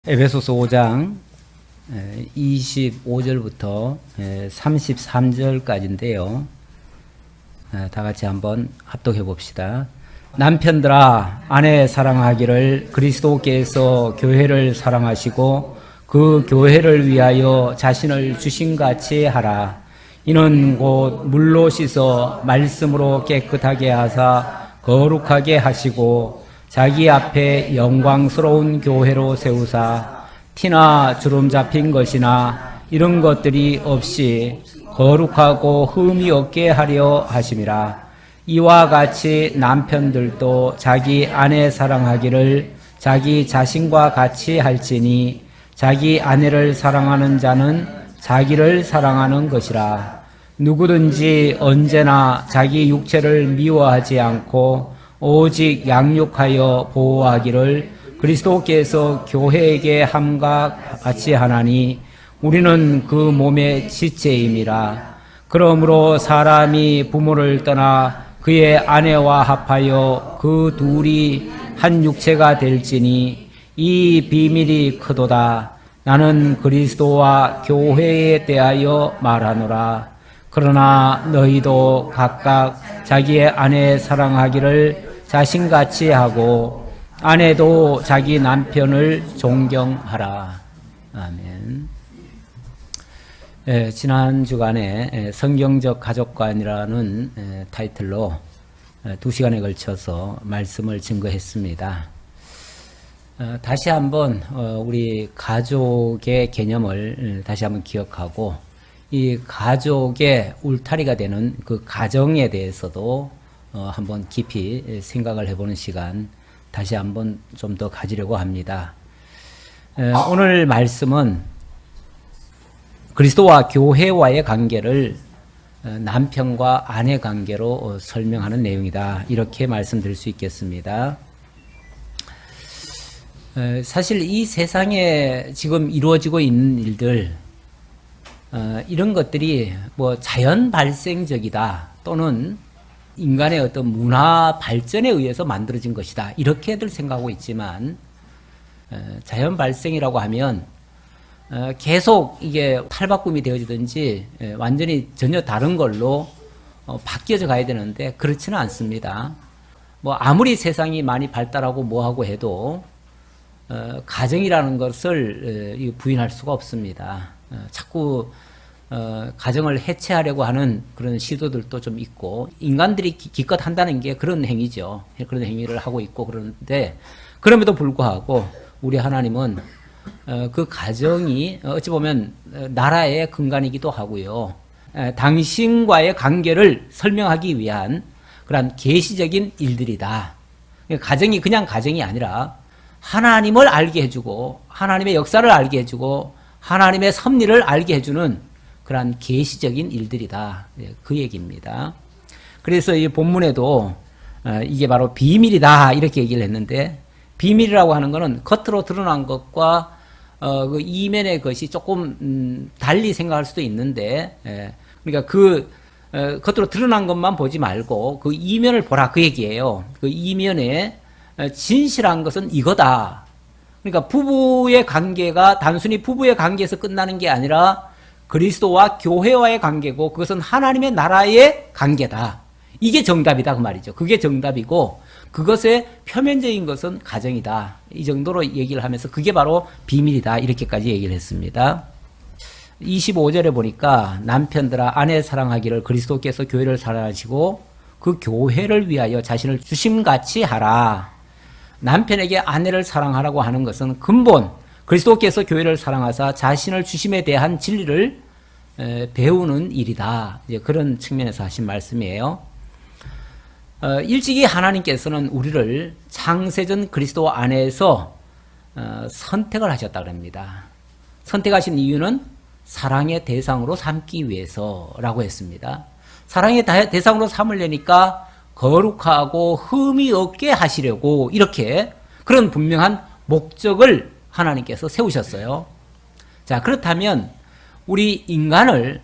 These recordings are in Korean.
에베소서 5장 25절부터 33절까지인데요. 다 같이 한번 합독해 봅시다. 남편들아, 아내 사랑하기를 그리스도께서 교회를 사랑하시고 그 교회를 위하여 자신을 주신같이 하라. 이는 곧 물로 씻어 말씀으로 깨끗하게 하사 거룩하게 하시고 자기 앞에 영광스러운 교회로 세우사 티나 주름 잡힌 것이나 이런 것들이 없이 거룩하고 흠이 없게 하려 하심이라. 이와 같이 남편들도 자기 아내 사랑하기를 자기 자신과 같이 할지니 자기 아내를 사랑하는 자는 자기를 사랑하는 것이라. 누구든지 언제나 자기 육체를 미워하지 않고 오직 양육하여 보호하기를 그리스도께서 교회에게 함과 같이 하나니 우리는 그 몸의 지체임이라. 그러므로 사람이 부모를 떠나 그의 아내와 합하여 그 둘이 한 육체가 될지니 이 비밀이 크도다. 나는 그리스도와 교회에 대하여 말하노라. 그러나 너희도 각각 자기의 아내 사랑하기를 자신같이 하고 아내도 자기 남편을 존경하라. 아멘. 지난 주간에 성경적 가족관이라는 타이틀로 2시간에 걸쳐서 말씀을 증거했습니다. 다시 한번 우리 가족의 개념을 다시 한번 기억하고 이 가족의 울타리가 되는 그 가정에 대해서도 한번 깊이 생각을 해보는 시간 다시 한번 좀 더 가지려고 합니다. 오늘 말씀은 그리스도와 교회와의 관계를 남편과 아내 관계로 설명하는 내용이다. 이렇게 말씀드릴 수 있겠습니다. 사실 이 세상에 지금 이루어지고 있는 일들, 이런 것들이 뭐 자연 발생적이다 또는 인간의 어떤 문화 발전에 의해서 만들어진 것이다 이렇게들 생각하고 있지만 자연 발생이라고 하면 계속 이게 탈바꿈이 되어지든지 완전히 전혀 다른 걸로 바뀌어져 가야 되는데 그렇지는 않습니다. 뭐 아무리 세상이 많이 발달하고 뭐하고 해도 가정이라는 것을 부인할 수가 없습니다. 자꾸 가정을 해체하려고 하는 그런 시도들도 좀 있고 인간들이 기껏 한다는 게 그런 행위죠. 그런 행위를 하고 있고 그런데 그럼에도 불구하고 우리 하나님은 그 가정이 어찌 보면 나라의 근간이기도 하고요. 당신과의 관계를 설명하기 위한 그런 계시적인 일들이다. 가정이 그냥 가정이 아니라 하나님을 알게 해주고 하나님의 역사를 알게 해주고 하나님의 섭리를 알게 해주는 그러한 계시적인 일들이다. 그 얘기입니다. 그래서 이 본문에도 이게 바로 비밀이다 이렇게 얘기를 했는데 비밀이라고 하는 것은 겉으로 드러난 것과 그 이면의 것이 조금 달리 생각할 수도 있는데 그러니까 그 겉으로 드러난 것만 보지 말고 그 이면을 보라 그 얘기예요. 그 이면에 진실한 것은 이거다. 그러니까 부부의 관계가 단순히 부부의 관계에서 끝나는 게 아니라 그리스도와 교회와의 관계고 그것은 하나님의 나라의 관계다. 이게 정답이다 그 말이죠. 그게 정답이고 그것의 표면적인 것은 가정이다. 이 정도로 얘기를 하면서 그게 바로 비밀이다. 이렇게까지 얘기를 했습니다. 25절에 보니까 남편들아 아내 사랑하기를 그리스도께서 교회를 사랑하시고 그 교회를 위하여 자신을 주심같이 하라. 남편에게 아내를 사랑하라고 하는 것은 근본 그리스도께서 교회를 사랑하사 자신을 주심에 대한 진리를 배우는 일이다. 이제 그런 측면에서 하신 말씀이에요. 일찍이 하나님께서는 우리를 창세전 그리스도 안에서 선택을 하셨다고 합니다. 선택하신 이유는 사랑의 대상으로 삼기 위해서라고 했습니다. 사랑의 대상으로 삼으려니까 거룩하고 흠이 없게 하시려고 이렇게 그런 분명한 목적을 하나님께서 세우셨어요. 자, 그렇다면 우리 인간을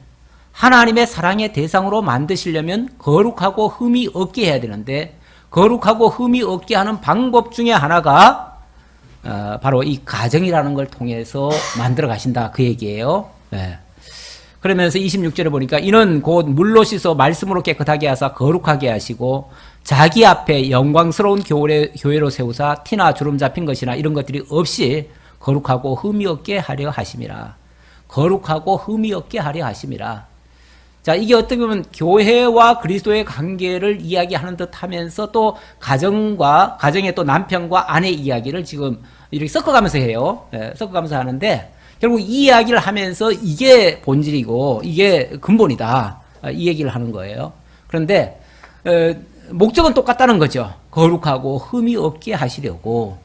하나님의 사랑의 대상으로 만드시려면 거룩하고 흠이 없게 해야 되는데 거룩하고 흠이 없게 하는 방법 중에 하나가 바로 이 가정이라는 걸 통해서 만들어 가신다 그 얘기예요. 예. 그러면서 26절에 보니까 이는 곧 물로 씻어 말씀으로 깨끗하게 하사 거룩하게 하시고 자기 앞에 영광스러운 교회로 세우사 티나 주름 잡힌 것이나 이런 것들이 없이 거룩하고 흠이 없게 하려 하심이라. 거룩하고 흠이 없게 하려 하심이라. 자, 이게 어떻게 보면 교회와 그리스도의 관계를 이야기하는 듯 하면서 또 가정의 또 남편과 아내 이야기를 지금 이렇게 섞어가면서 해요. 예, 섞어가면서 하는데 결국 이 이야기를 하면서 이게 본질이고 이게 근본이다. 이 얘기를 하는 거예요. 그런데 목적은 똑같다는 거죠. 거룩하고 흠이 없게 하시려고.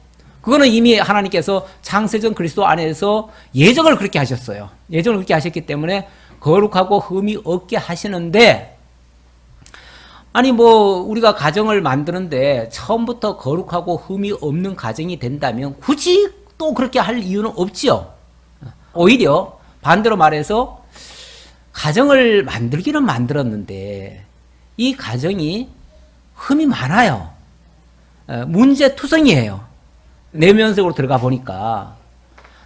그거는 이미 하나님께서 창세전 그리스도 안에서 예정을 그렇게 하셨어요. 예정을 그렇게 하셨기 때문에 거룩하고 흠이 없게 하시는데, 아니 뭐 우리가 가정을 만드는데 처음부터 거룩하고 흠이 없는 가정이 된다면 굳이 또 그렇게 할 이유는 없지요. 오히려 반대로 말해서 가정을 만들기는 만들었는데 이 가정이 흠이 많아요. 문제투성이에요. 내면적으로 들어가 보니까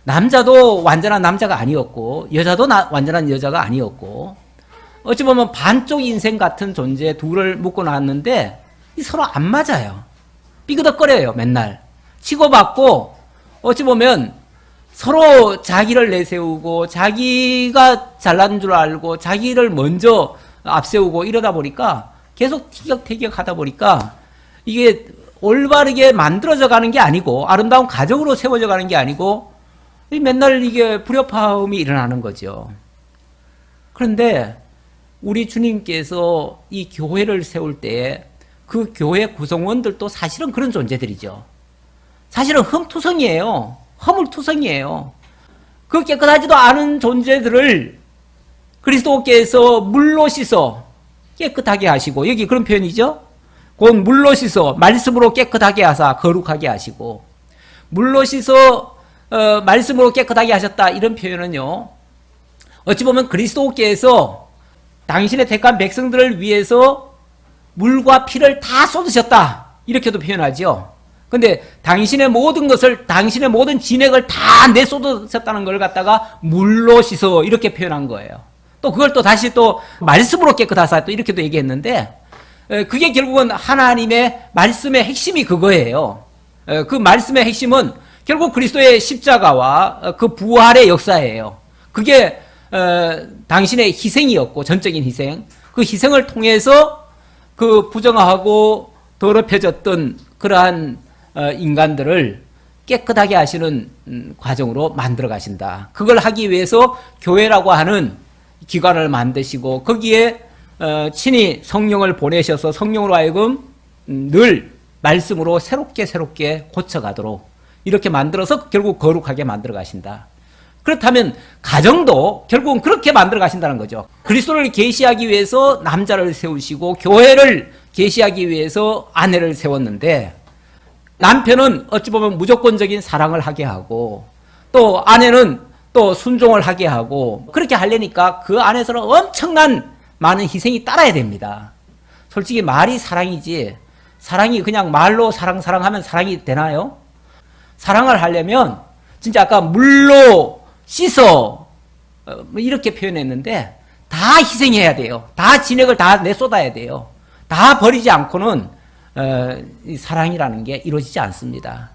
남자도 완전한 남자가 아니었고 여자도 완전한 여자가 아니었고 어찌 보면 반쪽 인생 같은 존재 둘을 묶어 놨는데 서로 안 맞아요. 삐그덕거려요. 맨날 치고받고 어찌 보면 서로 자기를 내세우고 자기가 잘난 줄 알고 자기를 먼저 앞세우고 이러다 보니까 계속 티격태격 하다 보니까 이게 올바르게 만들어져 가는 게 아니고 아름다운 가정으로 세워져 가는 게 아니고 맨날 이게 불협화음이 일어나는 거죠. 그런데 우리 주님께서 이 교회를 세울 때 그 교회 구성원들도 사실은 그런 존재들이죠. 사실은 흠투성이에요. 허물투성이에요. 그 깨끗하지도 않은 존재들을 그리스도께서 물로 씻어 깨끗하게 하시고, 여기 그런 표현이죠. 곧 물로 씻어 말씀으로 깨끗하게 하사 거룩하게 하시고, 물로 씻어 말씀으로 깨끗하게 하셨다, 이런 표현은요, 어찌 보면 그리스도께서 당신의 택한 백성들을 위해서 물과 피를 다 쏟으셨다, 이렇게도 표현하죠. 근데 당신의 모든 것을, 당신의 모든 진액을 다 내쏟으셨다는 걸 갖다가 물로 씻어 이렇게 표현한 거예요. 또 그걸 또 다시 또 말씀으로 깨끗하사 또 이렇게도 얘기했는데, 그게 결국은 하나님의 말씀의 핵심이 그거예요. 그 말씀의 핵심은 결국 그리스도의 십자가와 그 부활의 역사예요. 그게 당신의 희생이었고, 전적인 희생. 그 희생을 통해서 그 부정하고 더럽혀졌던 그러한 인간들을 깨끗하게 하시는 과정으로 만들어 가신다. 그걸 하기 위해서 교회라고 하는 기관을 만드시고 거기에 친히 성령을 보내셔서 성령으로 하여금 늘 말씀으로 새롭게 고쳐가도록 이렇게 만들어서 결국 거룩하게 만들어 가신다. 그렇다면 가정도 결국은 그렇게 만들어 가신다는 거죠. 그리스도를 계시하기 위해서 남자를 세우시고 교회를 계시하기 위해서 아내를 세웠는데, 남편은 어찌 보면 무조건적인 사랑을 하게 하고 또 아내는 또 순종을 하게 하고, 그렇게 하려니까 그 안에서는 엄청난 많은 희생이 따라야 됩니다. 솔직히 말이 사랑이지, 사랑이 그냥 말로 사랑하면 사랑이 되나요? 사랑을 하려면 진짜 아까 물로 씻어 이렇게 표현했는데 다 희생해야 돼요. 다 진액을 다 내쏟아야 돼요. 다 버리지 않고는 사랑이라는 게 이루어지지 않습니다.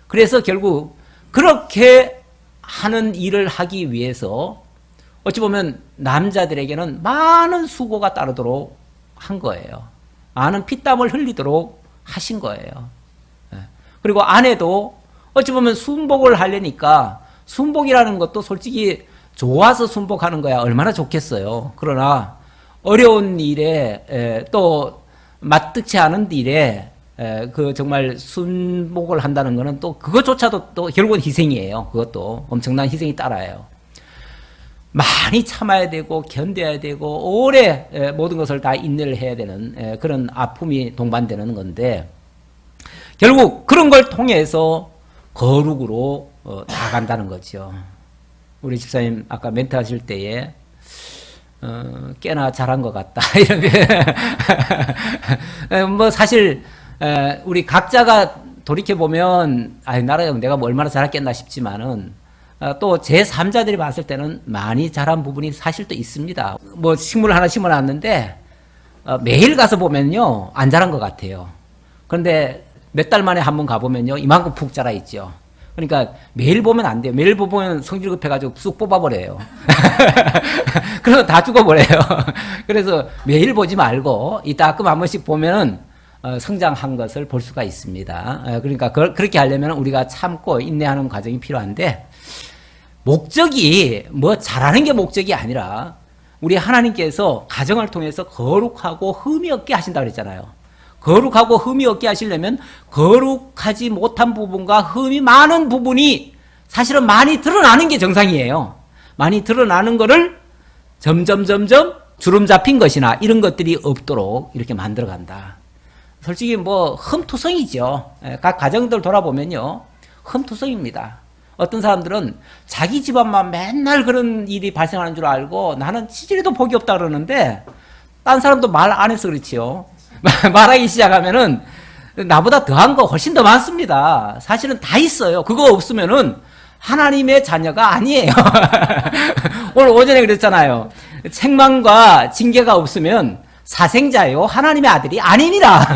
그래서 결국 그렇게 하는 일을 하기 위해서 어찌 보면 남자들에게는 많은 수고가 따르도록 한 거예요. 많은 피땀을 흘리도록 하신 거예요. 그리고 아내도 어찌 보면 순복을 하려니까, 순복이라는 것도 솔직히 좋아서 순복하는 거야 얼마나 좋겠어요. 그러나 어려운 일에 또 마뜩치 않은 일에 그 정말 순복을 한다는 거는 또 그것조차도 또 결국은 희생이에요. 그것도 엄청난 희생이 따라요. 많이 참아야 되고 견뎌야 되고 오래 모든 것을 다 인내를 해야 되는 그런 아픔이 동반되는 건데, 결국 그런 걸 통해서 거룩으로 나아간다는 거죠. 우리 집사님 아까 멘트 하실 때에 꽤나 잘한 것 같다 이렇게 뭐 사실 우리 각자가 돌이켜보면, 나라에 내가 뭐 얼마나 잘했겠나 싶지만은, 또 제3자들이 봤을 때는 많이 잘한 부분이 사실 또 있습니다. 뭐 식물을 하나 심어놨는데, 매일 가서 보면요, 안 자란 것 같아요. 그런데 몇 달 만에 한번 가보면요, 이만큼 푹 자라 있죠. 그러니까 매일 보면 안 돼요. 매일 보면 성질 급해가지고 쑥 뽑아버려요. 그래서 다 죽어버려요. 그래서 매일 보지 말고 이따끔 한 번씩 보면은 성장한 것을 볼 수가 있습니다. 그러니까 그렇게 하려면 우리가 참고 인내하는 과정이 필요한데, 목적이 뭐 잘하는 게 목적이 아니라 우리 하나님께서 가정을 통해서 거룩하고 흠이 없게 하신다 그랬잖아요. 거룩하고 흠이 없게 하시려면 거룩하지 못한 부분과 흠이 많은 부분이 사실은 많이 드러나는 게 정상이에요. 많이 드러나는 거를 점점 주름 잡힌 것이나 이런 것들이 없도록 이렇게 만들어 간다. 솔직히 뭐 흠투성이죠. 각 가정들 돌아보면요, 흠투성입니다. 어떤 사람들은 자기 집안만 맨날 그런 일이 발생하는 줄 알고 나는 치질이도 복이 없다 그러는데, 딴 사람도 말 안 해서 그렇지요. 말하기 시작하면은 나보다 더한 거 훨씬 더 많습니다. 사실은 다 있어요. 그거 없으면은 하나님의 자녀가 아니에요. 오늘 오전에 그랬잖아요. 책망과 징계가 없으면 사생자요, 하나님의 아들이 아닙니다.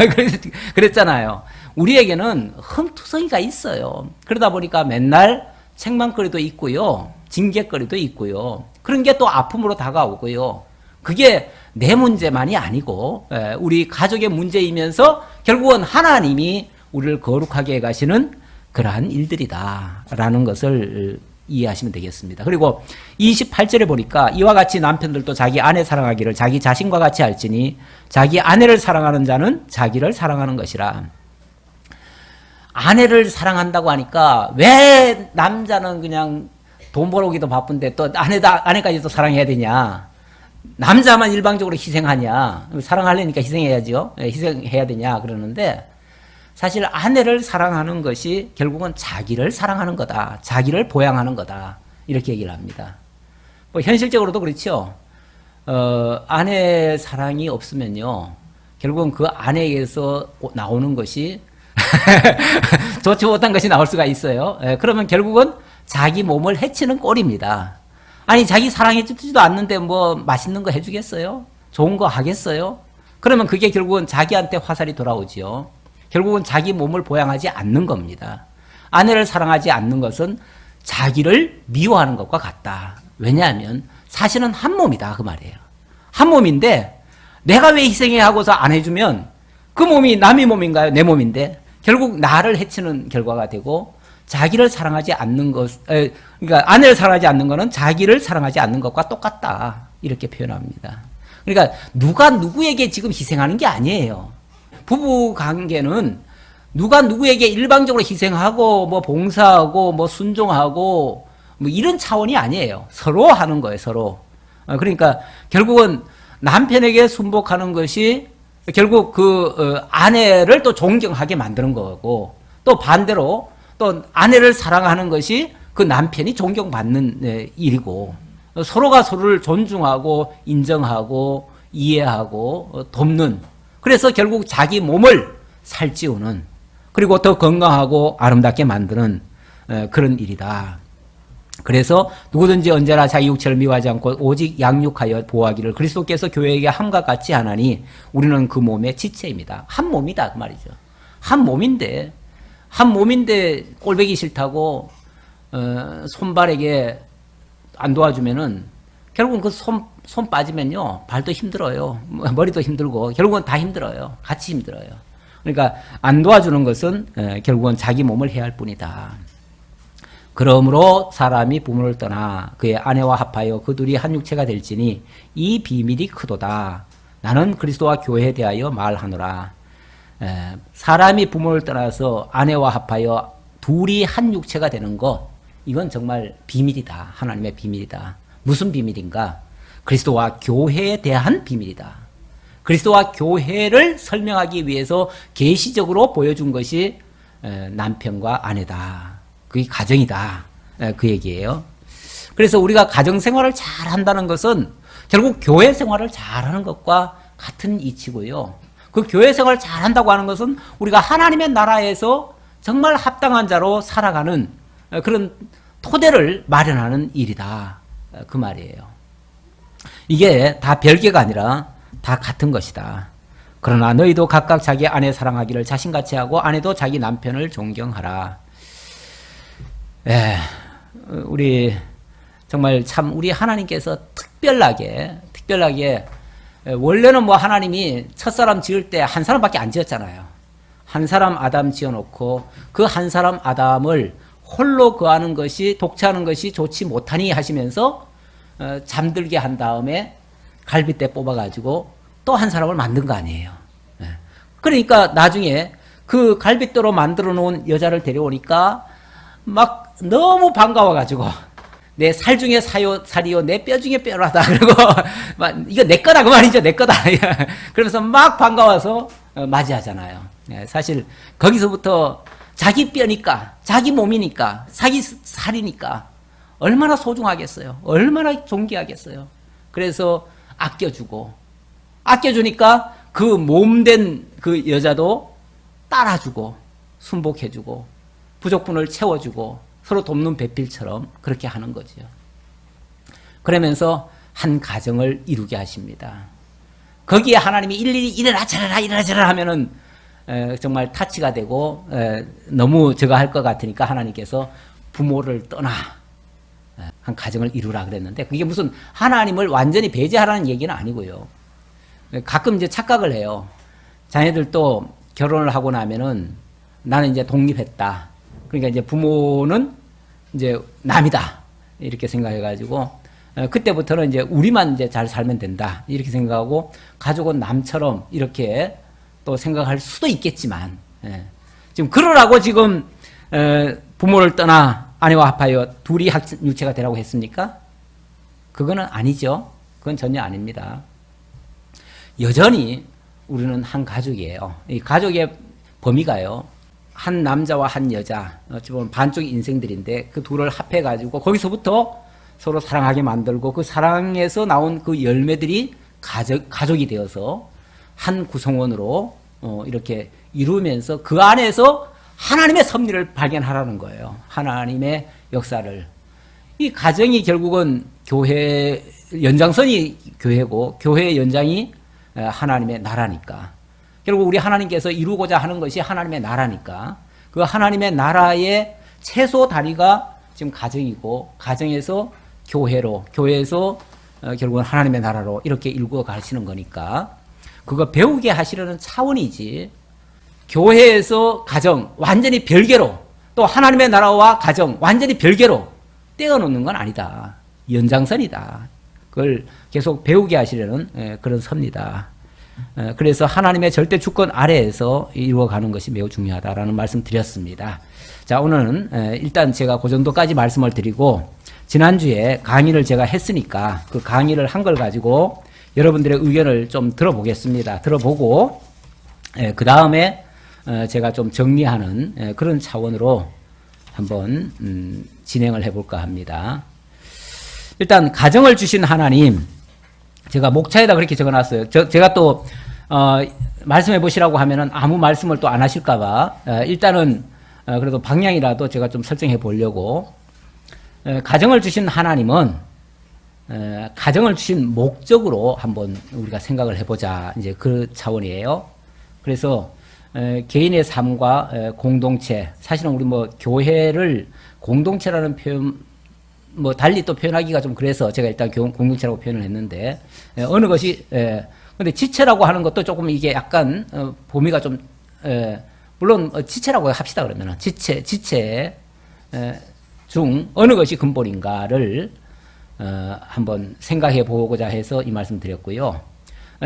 그랬잖아요. 우리에게는 흠투성이가 있어요. 그러다 보니까 맨날 책망거리도 있고요, 징계거리도 있고요. 그런 게 또 아픔으로 다가오고요. 그게 내 문제만이 아니고 우리 가족의 문제이면서 결국은 하나님이 우리를 거룩하게 해가시는 그러한 일들이다라는 것을 이해하시면 되겠습니다. 그리고 28절에 보니까 이와 같이 남편들도 자기 아내 사랑하기를 자기 자신과 같이 할지니 자기 아내를 사랑하는 자는 자기를 사랑하는 것이라. 아내를 사랑한다고 하니까 왜 남자는 그냥 돈 벌어오기도 바쁜데 또 아내까지도 사랑해야 되냐? 남자만 일방적으로 희생하냐? 사랑하려니까 희생해야죠. 희생해야 되냐? 그러는데, 사실 아내를 사랑하는 것이 결국은 자기를 사랑하는 거다. 자기를 보양하는 거다. 이렇게 얘기를 합니다. 뭐 현실적으로도 그렇죠. 아내 사랑이 없으면요, 결국은 그 아내에게서 나오는 것이 좋지 못한 것이 나올 수가 있어요. 그러면 결국은 자기 몸을 해치는 꼴입니다. 아니, 자기 사랑해주지도 않는데 뭐 맛있는 거 해주겠어요? 좋은 거 하겠어요? 그러면 그게 결국은 자기한테 화살이 돌아오지요. 결국은 자기 몸을 보양하지 않는 겁니다. 아내를 사랑하지 않는 것은 자기를 미워하는 것과 같다. 왜냐하면 사실은 한 몸이다 그 말이에요. 한 몸인데 내가 왜 희생해야 하고서 안 해주면 그 몸이 남의 몸인가요? 내 몸인데 결국 나를 해치는 결과가 되고, 자기를 사랑하지 않는 것, 그러니까 아내를 사랑하지 않는 것은 자기를 사랑하지 않는 것과 똑같다. 이렇게 표현합니다. 그러니까 누가 누구에게 지금 희생하는 게 아니에요. 부부 관계는 누가 누구에게 일방적으로 희생하고 뭐 봉사하고 뭐 순종하고 뭐 이런 차원이 아니에요. 서로 하는 거예요, 서로. 그러니까 결국은 남편에게 순복하는 것이 결국 그 아내를 또 존경하게 만드는 거고, 또 반대로 또 아내를 사랑하는 것이 그 남편이 존경받는 일이고, 서로가 서로를 존중하고 인정하고 이해하고 돕는, 그래서 결국 자기 몸을 살찌우는, 그리고 더 건강하고 아름답게 만드는 그런 일이다. 그래서 누구든지 언제나 자기 육체를 미워하지 않고 오직 양육하여 보호하기를 그리스도께서 교회에게 함과 같이 하나니 우리는 그 몸의 지체입니다. 한 몸이다 그 말이죠. 한 몸인데 꼴배기 싫다고 손발에게 안 도와주면은 결국은 그 손 빠지면요, 발도 힘들어요, 머리도 힘들고 결국은 다 힘들어요. 같이 힘들어요. 그러니까 안 도와주는 것은 결국은 자기 몸을 해야 할 뿐이다. 그러므로 사람이 부모를 떠나 그의 아내와 합하여 그 둘이 한 육체가 될지니 이 비밀이 크도다. 나는 그리스도와 교회에 대하여 말하노라. 사람이 부모를 떠나서 아내와 합하여 둘이 한 육체가 되는 것, 이건 정말 비밀이다. 하나님의 비밀이다. 무슨 비밀인가? 그리스도와 교회에 대한 비밀이다. 그리스도와 교회를 설명하기 위해서 계시적으로 보여준 것이 남편과 아내다. 그게 가정이다. 그 얘기예요. 그래서 우리가 가정생활을 잘 한다는 것은 결국 교회 생활을 잘하는 것과 같은 이치고요. 그 교회 생활을 잘한다고 하는 것은 우리가 하나님의 나라에서 정말 합당한 자로 살아가는 그런 토대를 마련하는 일이다. 그 말이에요. 이게 다 별개가 아니라 다 같은 것이다. 그러나 너희도 각각 자기 아내 사랑하기를 자신같이 하고 아내도 자기 남편을 존경하라. 우리 정말 참 우리 하나님께서 특별하게 원래는 뭐 하나님이 첫사람 지을 때 한 사람밖에 안 지었잖아요. 한 사람 아담 지어놓고 그 한 사람 아담을 홀로 거하는 것이 독차하는 것이 좋지 못하니 하시면서 잠들게 한 다음에 갈빗대 뽑아가지고 또 한 사람을 만든 거 아니에요. 그러니까 나중에 그 갈빗대로 만들어 놓은 여자를 데려오니까 막 너무 반가워가지고 내 살 중에 살이요 내 뼈 중에 뼈라다. 그리고 이거 내 거다 그 말이죠. 내 거다. 그러면서 막 반가워서 맞이하잖아요. 사실 거기서부터 자기 뼈니까 자기 몸이니까 자기 살이니까 얼마나 소중하겠어요. 얼마나 존귀하겠어요. 그래서 아껴주니까 그 몸된 그 여자도 따라주고 순복해주고 부족분을 채워주고 서로 돕는 배필처럼 그렇게 하는 거죠. 그러면서 한 가정을 이루게 하십니다. 거기에 하나님이 일일이 일어나 저러라 하면은 정말 타치가 되고 너무 저거 할 것 같으니까 하나님께서 부모를 떠나 한 가정을 이루라 그랬는데 그게 무슨 하나님을 완전히 배제하라는 얘기는 아니고요. 가끔 이제 착각을 해요. 자녀들도 결혼을 하고 나면은 나는 이제 독립했다. 그러니까 이제 부모는 이제 남이다. 이렇게 생각해가지고, 그때부터는 이제 우리만 이제 잘 살면 된다. 이렇게 생각하고, 가족은 남처럼 이렇게 또 생각할 수도 있겠지만, 지금 그러라고 지금, 부모를 떠나 아내와 합하여 둘이 육체가 되라고 했습니까? 그거는 아니죠. 그건 전혀 아닙니다. 여전히 우리는 한 가족이에요. 이 가족의 범위가요. 한 남자와 한 여자, 어찌 보면 반쪽 인생들인데 그 둘을 합해가지고 거기서부터 서로 사랑하게 만들고 그 사랑에서 나온 그 열매들이 가족이 되어서 한 구성원으로 이렇게 이루면서 그 안에서 하나님의 섭리를 발견하라는 거예요. 하나님의 역사를. 이 가정이 결국은 교회, 연장선이 교회고 교회의 연장이 하나님의 나라니까. 결국 우리 하나님께서 이루고자 하는 것이 하나님의 나라니까 그 하나님의 나라의 최소 다리가 지금 가정이고 가정에서 교회로 교회에서 결국은 하나님의 나라로 이렇게 일구어 가시는 거니까 그거 배우게 하시려는 차원이지 교회에서 가정 완전히 별개로 또 하나님의 나라와 가정 완전히 별개로 떼어놓는 건 아니다. 연장선이다. 그걸 계속 배우게 하시려는 그런 섭니다. 그래서 하나님의 절대 주권 아래에서 이루어가는 것이 매우 중요하다라는 말씀 드렸습니다. 자, 오늘은 일단 제가 그 정도까지 말씀을 드리고 지난주에 강의를 제가 했으니까 그 강의를 한 걸 가지고 여러분들의 의견을 좀 들어보겠습니다. 들어보고 그 다음에 제가 좀 정리하는 그런 차원으로 한번 진행을 해볼까 합니다. 일단 가정을 주신 하나님, 제가 목차에다 그렇게 적어놨어요. 제가 또 말씀해 보시라고 하면은 아무 말씀을 또 안 하실까봐 일단은 그래도 방향이라도 제가 좀 설정해 보려고 가정을 주신 하나님은 가정을 주신 목적으로 한번 우리가 생각을 해보자. 이제 그 차원이에요. 그래서 개인의 삶과 공동체, 사실은 우리 뭐 교회를 공동체라는 표현 뭐 달리 또 표현하기가 좀 그래서 제가 일단 공동체라고 표현을 했는데 어느 것이 근데 지체라고 하는 것도 조금 이게 약간 범위가 좀 물론 지체라고 합시다. 그러면은 지체 중 어느 것이 근본인가를 한번 생각해 보고자 해서 이 말씀 드렸고요.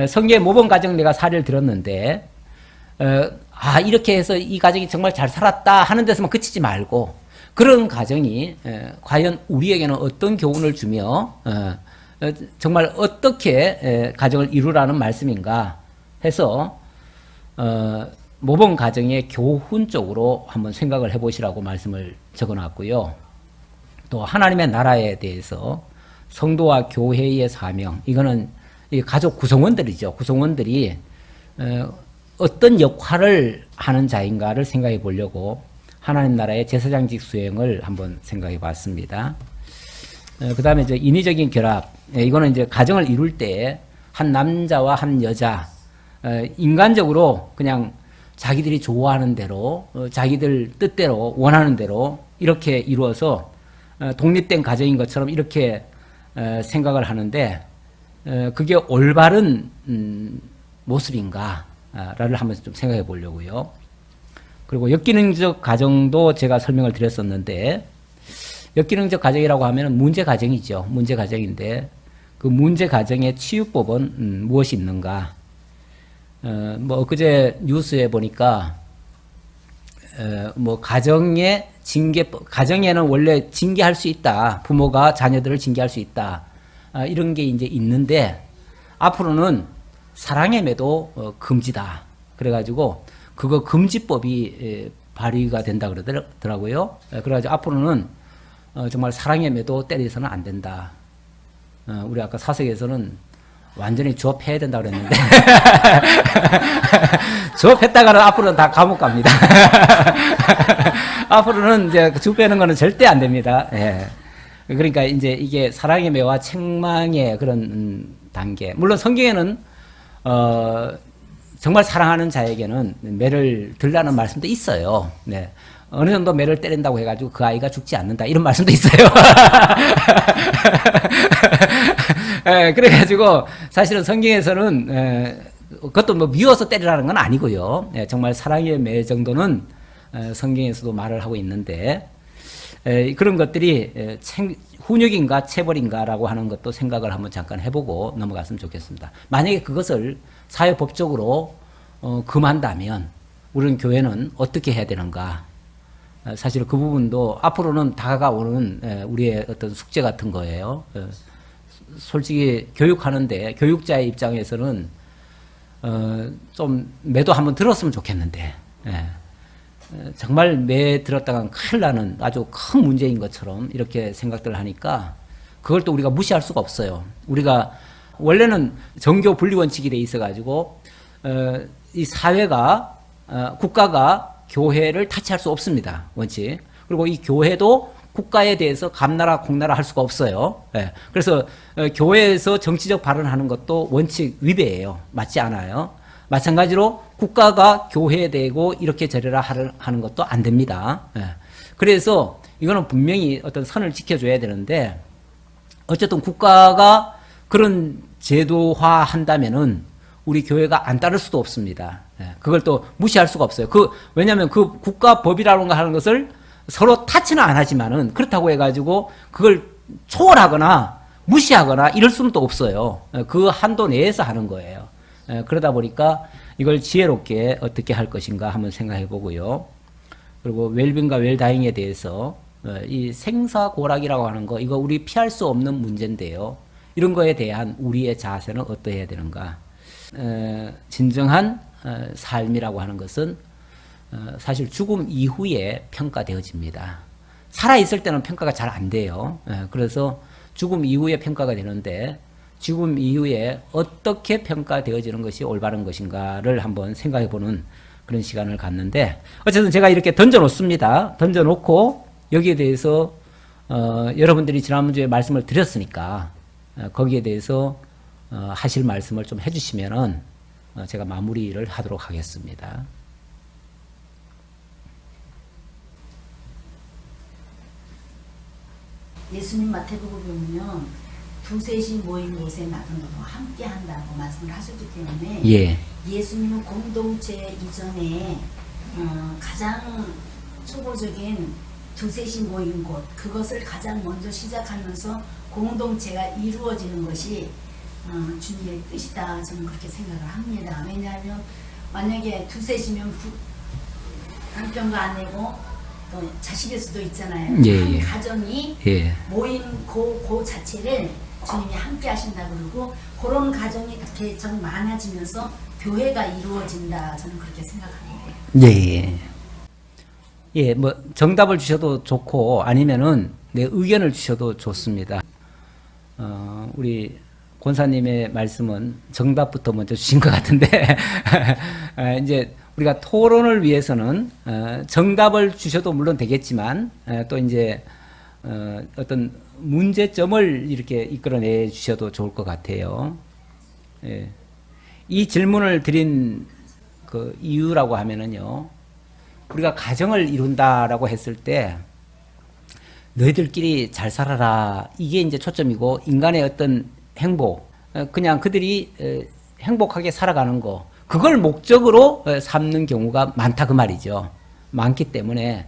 성경의 모범 가정 내가 사례를 들었는데 이렇게 해서 이 가정이 정말 잘 살았다 하는 데서만 그치지 말고 그런 가정이 과연 우리에게는 어떤 교훈을 주며 정말 어떻게 가정을 이루라는 말씀인가 해서 모범 가정의 교훈 쪽으로 한번 생각을 해보시라고 말씀을 적어놨고요. 또 하나님의 나라에 대해서 성도와 교회의 사명, 이거는 이 가족 구성원들이죠. 구성원들이 어떤 역할을 하는 자인가를 생각해 보려고 하나님 나라의 제사장직 수행을 한번 생각해 봤습니다. 그 다음에 이제 인위적인 결합. 이거는 이제 가정을 이룰 때 한 남자와 한 여자, 인간적으로 그냥 자기들이 좋아하는 대로, 자기들 뜻대로, 원하는 대로 이렇게 이루어서 독립된 가정인 것처럼 이렇게 생각을 하는데, 그게 올바른 모습인가를 한번 좀 생각해 보려고요. 그리고 역기능적 가정도 제가 설명을 드렸었는데, 역기능적 가정이라고 하면 문제 가정이죠. 문제 가정인데, 그 문제 가정의 치유법은 무엇이 있는가? 뭐 엊그제 뉴스에 보니까 뭐 가정의 징계법, 가정에는 원래 징계할 수 있다. 부모가 자녀들을 징계할 수 있다. 이런 게 이제 있는데 앞으로는 사랑의 매도 금지다. 그래가지고 그거 금지법이 발의가 된다 그러더라고요. 그래가지고 앞으로는 정말 사랑의 매도 때려서는 안 된다. 우리 아까 사석에서는 완전히 주업해야 된다 그랬는데 주업했다가는 앞으로는 다 감옥 갑니다. 앞으로는 이제 주 빼는 거는 절대 안 됩니다. 예. 그러니까 이제 이게 사랑의 매와 책망의 그런 단계. 물론 성경에는 정말 사랑하는 자에게는 매를 들라는 말씀도 있어요. 네. 어느 정도 매를 때린다고 해가지고 그 아이가 죽지 않는다 이런 말씀도 있어요. 예, 그래가지고 사실은 성경에서는 그것도 뭐 미워서 때리라는 건 아니고요. 예, 정말 사랑의 매 정도는 성경에서도 말을 하고 있는데 그런 것들이 훈육인가 체벌인가라고 하는 것도 생각을 한번 잠깐 해보고 넘어갔으면 좋겠습니다. 만약에 그것을 사회법적으로 금한다면 우리는 교회는 어떻게 해야 되는가? 사실 그 부분도 앞으로는 다가오는 우리의 어떤 숙제 같은 거예요. 솔직히 교육하는데 교육자의 입장에서는 좀 매도 한번 들었으면 좋겠는데 정말 매 들었다간 큰일 나는 아주 큰 문제인 것처럼 이렇게 생각들을 하니까 그걸 또 우리가 무시할 수가 없어요. 우리가 원래는 정교 분리 원칙이 돼 있어가지고 이 사회가 국가가 교회를 타치할 수 없습니다. 원칙. 그리고 이 교회도 국가에 대해서 감나라 공나라 할 수가 없어요. 예. 그래서 교회에서 정치적 발언하는 것도 원칙 위배예요. 맞지 않아요. 마찬가지로 국가가 교회에 대고 이렇게 저래라 하는 것도 안 됩니다. 예. 그래서 이거는 분명히 어떤 선을 지켜줘야 되는데 어쨌든 국가가 그런 제도화 한다면은 우리 교회가 안 따를 수도 없습니다. 그걸 또 무시할 수가 없어요. 왜냐하면 그 국가법이라는 거 하는 것을 서로 타치는 안 하지만은 그렇다고 해가지고 그걸 초월하거나 무시하거나 이럴 수는 또 없어요. 그 한도 내에서 하는 거예요. 그러다 보니까 이걸 지혜롭게 어떻게 할 것인가 한번 생각해 보고요. 그리고 웰빙과 웰다잉에 대해서 이 생사고락이라고 하는 거 이거 우리 피할 수 없는 문제인데요. 이런 거에 대한 우리의 자세는 어떠해야 되는가? 진정한 삶이라고 하는 것은 사실 죽음 이후에 평가되어집니다. 살아있을 때는 평가가 잘 안 돼요. 그래서 죽음 이후에 평가가 되는데 죽음 이후에 어떻게 평가되어지는 것이 올바른 것인가를 한번 생각해보는 그런 시간을 갖는데 어쨌든 제가 이렇게 던져놓습니다. 던져놓고 여기에 대해서 여러분들이 지난주에 말씀을 드렸으니까 거기에 대해서 하실 말씀을 좀 해주시면은 제가 마무리를 하도록 하겠습니다. 예수님 마태복음에 보면 두셋이 모인 곳에 나도 너도 함께 한다고 말씀을 하셨기 때문에 예. 예수님은 공동체 이전에 가장 초보적인 두셋이 모인 곳 그것을 가장 먼저 시작하면서 공동체가 이루어지는 것이 주님의 뜻이다 저는 그렇게 생각을 합니다. 왜냐하면 만약에 두셋이면 남편과 아내고 또 자식일 수도 있잖아요. 예, 한 예. 가정이 예. 모인 그 자체를 주님이 함께 하신다 그러고 그런 가정이 이렇게 좀 많아지면서 교회가 이루어진다 저는 그렇게 생각합니다. 예. 예, 뭐 정답을 주셔도 좋고 아니면은 내 의견을 주셔도 좋습니다. 우리 권사님의 말씀은 정답부터 먼저 주신 것 같은데 이제 우리가 토론을 위해서는 정답을 주셔도 물론 되겠지만 또 이제 어떤 문제점을 이렇게 이끌어내 주셔도 좋을 것 같아요. 예. 이 질문을 드린 그 이유라고 하면은요, 우리가 가정을 이룬다라고 했을 때 너희들끼리 잘 살아라, 이게 이제 초점이고, 인간의 어떤 행복, 그냥 그들이 행복하게 살아가는 거, 그걸 목적으로 삼는 경우가 많다 그 말이죠. 많기 때문에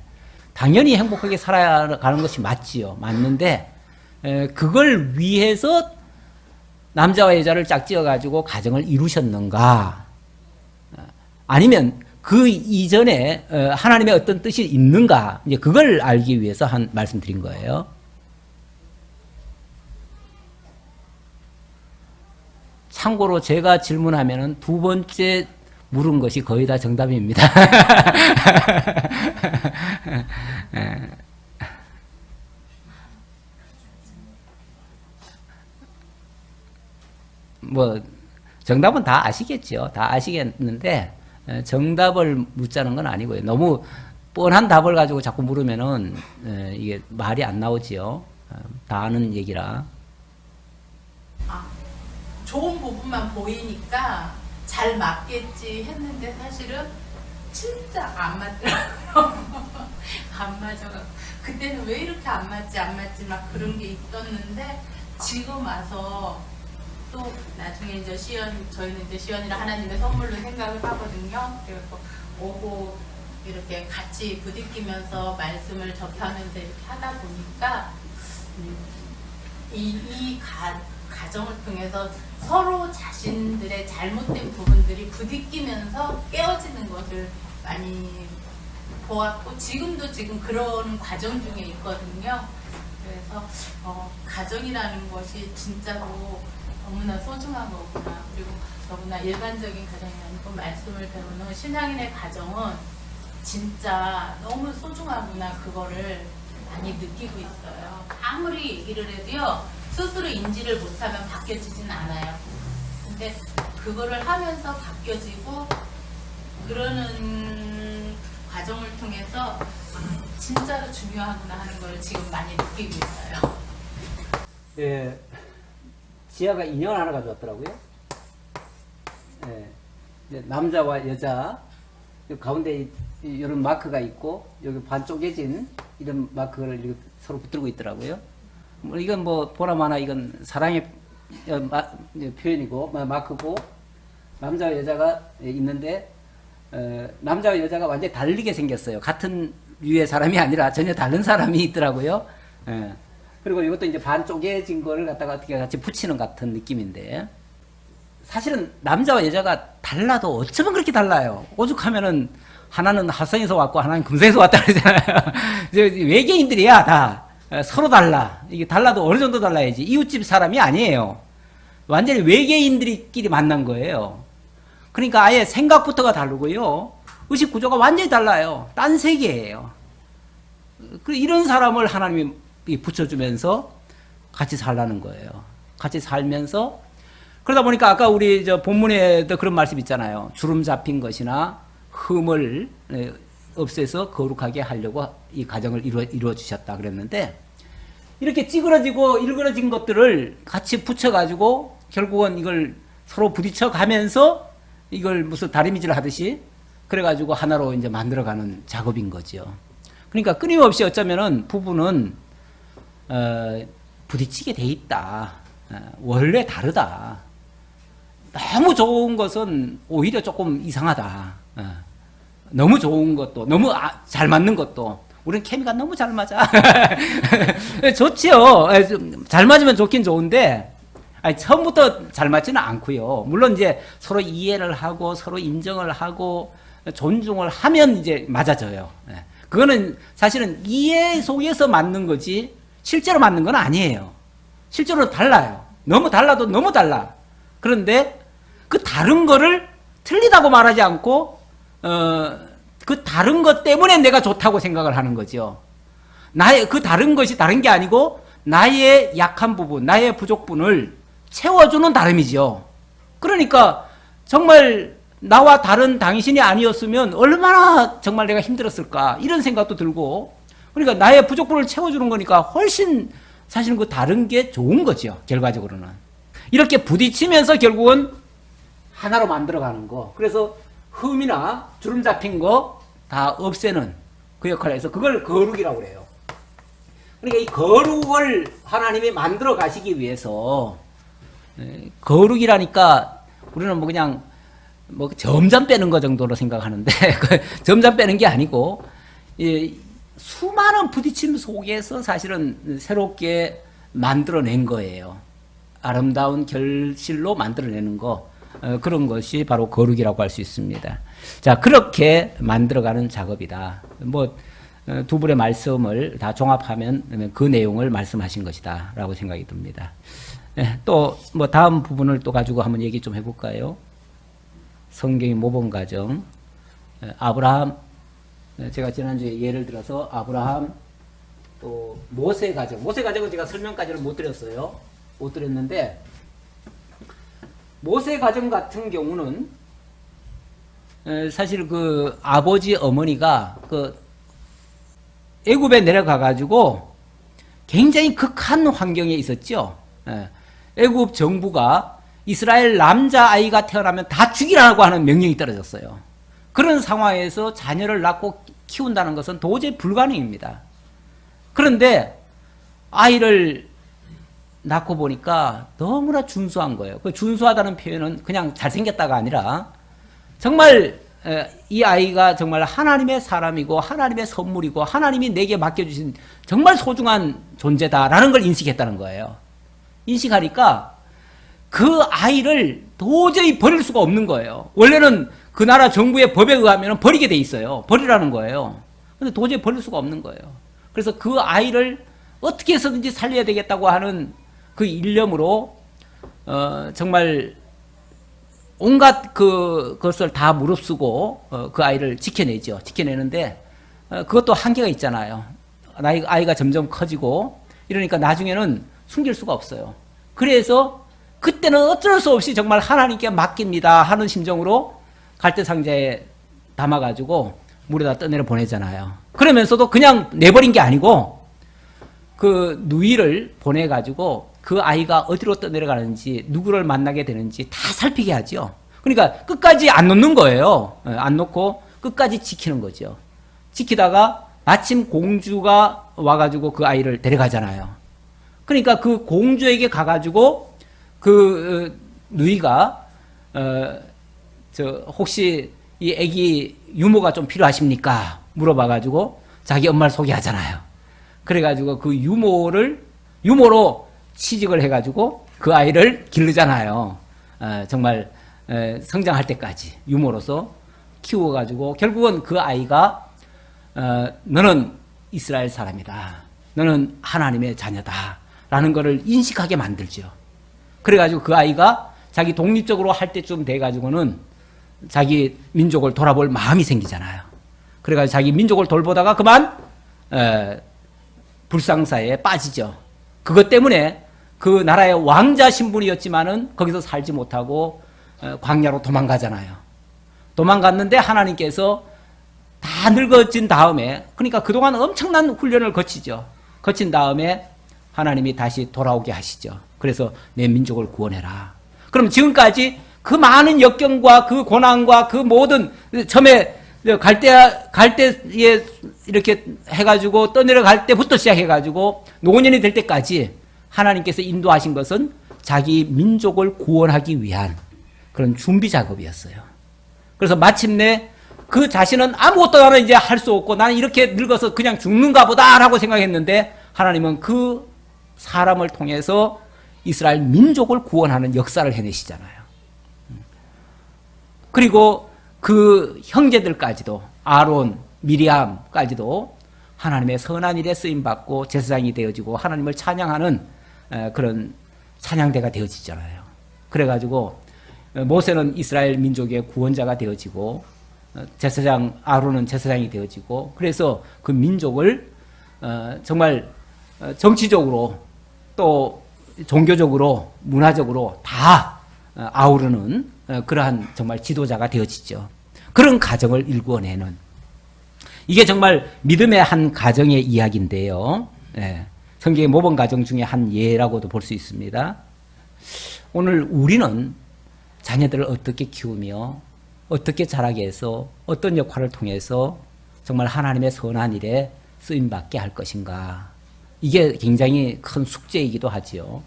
당연히 행복하게 살아가는 것이 맞지요. 맞는데 그걸 위해서 남자와 여자를 짝지어 가지고 가정을 이루셨는가, 아니면 그 이전에 하나님의 어떤 뜻이 있는가, 이제 그걸 알기 위해서 한 말씀드린 거예요. 참고로 제가 질문하면은 두 번째 물은 것이 거의 다 정답입니다. 뭐 정답은 다 아시겠죠. 다 아시겠는데 정답을 묻자는 건 아니고요. 너무 뻔한 답을 가지고 자꾸 물으면은 이게 말이 안 나오지요. 다 아는 얘기라. 좋은 부분만 보이니까 잘 맞겠지 했는데 사실은 진짜 안 맞더라고요. 안 맞아가지고 그때는 왜 이렇게 안 맞지 막 그런 게 있었는데 지금 와서 또 나중에 이제 저희는 이제 시연이를 하나님의 선물로 생각을 하거든요. 그래서 오고 이렇게 같이 부딪히면서 말씀을 접하면서 이렇게 하다 보니까 이 가정을 통해서 서로 자신들의 잘못된 부분들이 부딪히면서 깨어지는 것을 많이 보았고 지금도 지금 그런 과정 중에 있거든요. 그래서 가정이라는 것이 진짜로 너무나 소중한 거구나. 그리고 너무나 일반적인 가정이 아니고 말씀을 배우는 신앙인의 가정은 진짜 너무 소중하구나. 그거를 많이 느끼고 있어요. 아무리 얘기를 해도요, 스스로 인지를 못하면 바뀌어지진 않아요. 근데 그거를 하면서 바뀌어지고 그러는 과정을 통해서 진짜로 중요하구나 하는 걸 지금 많이 느끼고 있어요. 네, 지아가 인형을 하나 가져왔더라고요. 네, 남자와 여자, 가운데 이런 마크가 있고 여기 반 쪼개진 이런 마크를 이렇게 서로 붙들고 있더라고요. 이건 뭐 보나마나 이건 사랑의 표현이고 마크고, 남자와 여자가 있는데 남자와 여자가 완전히 다르게 생겼어요. 같은 류의 사람이 아니라 전혀 다른 사람이 있더라고요. 그리고 이것도 이제 반 쪼개진 거를 갖다가 어떻게 같이 붙이는 같은 느낌인데, 사실은 남자와 여자가 달라도 어쩌면 그렇게 달라요. 오죽하면은 하나는 화성에서 왔고 하나는 금성에서 왔다 그러잖아요. 외계인들이야 다. 서로 달라. 이게 달라도 어느 정도 달라야지. 이웃집 사람이 아니에요. 완전히 외계인들끼리 만난 거예요. 그러니까 아예 생각부터가 다르고요. 의식 구조가 완전히 달라요. 딴 세계예요. 이런 사람을 하나님이 붙여주면서 같이 살라는 거예요. 같이 살면서, 그러다 보니까 아까 우리 본문에도 그런 말씀 있잖아요. 주름 잡힌 것이나 흠을 없애서 거룩하게 하려고 이 가정을 이루어 주셨다 그랬는데, 이렇게 찌그러지고 일그러진 것들을 같이 붙여가지고 결국은 이걸 서로 부딪혀 가면서 이걸 무슨 다리미질 하듯이 그래가지고 하나로 이제 만들어가는 작업인 거죠. 그러니까 끊임없이 어쩌면은 부부는 부딪히게 돼 있다. 원래 다르다. 너무 좋은 것은 오히려 조금 이상하다. 너무 좋은 것도, 너무 잘 맞는 것도, 우리는 케미가 너무 잘 맞아. 좋지요. 잘 맞으면 좋긴 좋은데, 처음부터 잘 맞지는 않고요. 물론 이제 서로 이해를 하고, 서로 인정을 하고, 존중을 하면 이제 맞아져요. 그거는 사실은 이해 속에서 맞는 거지, 실제로 맞는 건 아니에요. 실제로 달라요. 너무 달라도 너무 달라. 그런데 그 다른 거를 틀리다고 말하지 않고, 그 다른 것 때문에 내가 좋다고 생각을 하는 거죠. 나의 그 다른 것이 다른 게 아니고 나의 약한 부분, 나의 부족분을 채워주는 다름이죠. 그러니까 정말 나와 다른 당신이 아니었으면 얼마나 정말 내가 힘들었을까 이런 생각도 들고, 그러니까 나의 부족분을 채워주는 거니까 훨씬 사실은 그 다른 게 좋은 거죠. 결과적으로는 이렇게 부딪히면서 결국은 하나로 만들어가는 거. 그래서 흠이나 주름 잡힌 거 다 없애는 그 역할을 해서 그걸 거룩이라고 그래요. 그러니까 이 거룩을 하나님이 만들어 가시기 위해서, 거룩이라니까 우리는 뭐 그냥 뭐 점점 빼는 거 정도로 생각하는데 점점 빼는 게 아니고, 이 수많은 부딪힘 속에서 사실은 새롭게 만들어낸 거예요. 아름다운 결실로 만들어내는 거, 그런 것이 바로 거룩이라고 할 수 있습니다. 자, 그렇게 만들어가는 작업이다. 뭐 두 분의 말씀을 다 종합하면 그 내용을 말씀하신 것이다 라고 생각이 듭니다. 또 뭐 다음 부분을 또 가지고 한번 얘기 좀 해볼까요? 성경의 모범 가정, 아브라함, 제가 지난주에 예를 들어서 아브라함, 또 모세 가정. 모세 가정은 제가 설명까지는 못 드렸어요. 못 드렸는데, 모세 가정 같은 경우는 사실 그 아버지 어머니가 그 애굽에 내려가 가지고 굉장히 극한 환경에 있었죠. 애굽 정부가 이스라엘 남자아이가 태어나면 다 죽이라고 하는 명령이 떨어졌어요. 그런 상황에서 자녀를 낳고 키운다는 것은 도저히 불가능입니다. 그런데 아이를 낳고 보니까 너무나 준수한 거예요. 그 준수하다는 표현은 그냥 잘생겼다가 아니라 정말 이 아이가 정말 하나님의 사람이고 하나님의 선물이고 하나님이 내게 맡겨주신 정말 소중한 존재다라는 걸 인식했다는 거예요. 인식하니까 그 아이를 도저히 버릴 수가 없는 거예요. 원래는 그 나라 정부의 법에 의하면 버리게 돼 있어요. 버리라는 거예요. 근데 도저히 버릴 수가 없는 거예요. 그래서 그 아이를 어떻게 해서든지 살려야 되겠다고 하는 그 일념으로 정말 온갖 그것을 다 무릅쓰고 그 아이를 지켜내죠. 지켜내는데 그것도 한계가 있잖아요. 아이가 점점 커지고 이러니까 나중에는 숨길 수가 없어요. 그래서 그때는 어쩔 수 없이 정말 하나님께 맡깁니다 하는 심정으로 갈대상자에 담아가지고 물에다 떠내려 보내잖아요. 그러면서도 그냥 내버린 게 아니고 그 누이를 보내가지고 그 아이가 어디로 떠내려가는지 누구를 만나게 되는지 다 살피게 하죠. 그러니까 끝까지 안 놓는 거예요. 안 놓고 끝까지 지키는 거죠. 지키다가 마침 공주가 와가지고 그 아이를 데려가잖아요. 그러니까 그 공주에게 가가지고 그 누이가 혹시 이 애기 유모가 좀 필요하십니까? 물어봐가지고 자기 엄마를 소개하잖아요. 그래가지고 그 유모로 취직을 해가지고 그 아이를 기르잖아요. 정말 성장할 때까지 유모로서 키워가지고 결국은 그 아이가 너는 이스라엘 사람이다. 너는 하나님의 자녀다. 라는 것을 인식하게 만들죠. 그래가지고 그 아이가 자기 독립적으로 할 때쯤 돼가지고는 자기 민족을 돌아볼 마음이 생기잖아요. 그래가지고 자기 민족을 돌보다가 그만 불상사에 빠지죠. 그것 때문에 그 나라의 왕자 신분이었지만은 거기서 살지 못하고 광야로 도망가잖아요. 도망갔는데 하나님께서 다 늙어진 다음에, 그러니까 그동안 엄청난 훈련을 거치죠. 거친 다음에 하나님이 다시 돌아오게 하시죠. 그래서 내 민족을 구원해라. 그럼 지금까지 그 많은 역경과 그 고난과 그 모든 처음에 갈대에 이렇게 해가지고 떠내려갈 때부터 시작해가지고 노년이 될 때까지 하나님께서 인도하신 것은 자기 민족을 구원하기 위한 그런 준비 작업이었어요. 그래서 마침내 그 자신은 아무것도 나는 이제 할 수 없고 나는 이렇게 늙어서 그냥 죽는가 보다라고 생각했는데 하나님은 그 사람을 통해서 이스라엘 민족을 구원하는 역사를 해내시잖아요. 그리고 그 형제들까지도 아론, 미리암까지도 하나님의 선한 일에 쓰임받고 제사장이 되어지고 하나님을 찬양하는 그런 찬양대가 되어지잖아요. 그래가지고 모세는 이스라엘 민족의 구원자가 되어지고 제사장 아론은 제사장이 되어지고 그래서 그 민족을 정말 정치적으로 또 종교적으로 문화적으로 다 아우르는 그러한 정말 지도자가 되어지죠. 그런 가정을 일구어내는 이게 정말 믿음의 한 가정의 이야기인데요. 예, 성경의 모범 가정 중에 한 예라고도 볼 수 있습니다. 오늘 우리는 자녀들을 어떻게 키우며 어떻게 자라게 해서 어떤 역할을 통해서 정말 하나님의 선한 일에 쓰임받게 할 것인가. 이게 굉장히 큰 숙제이기도 하지요.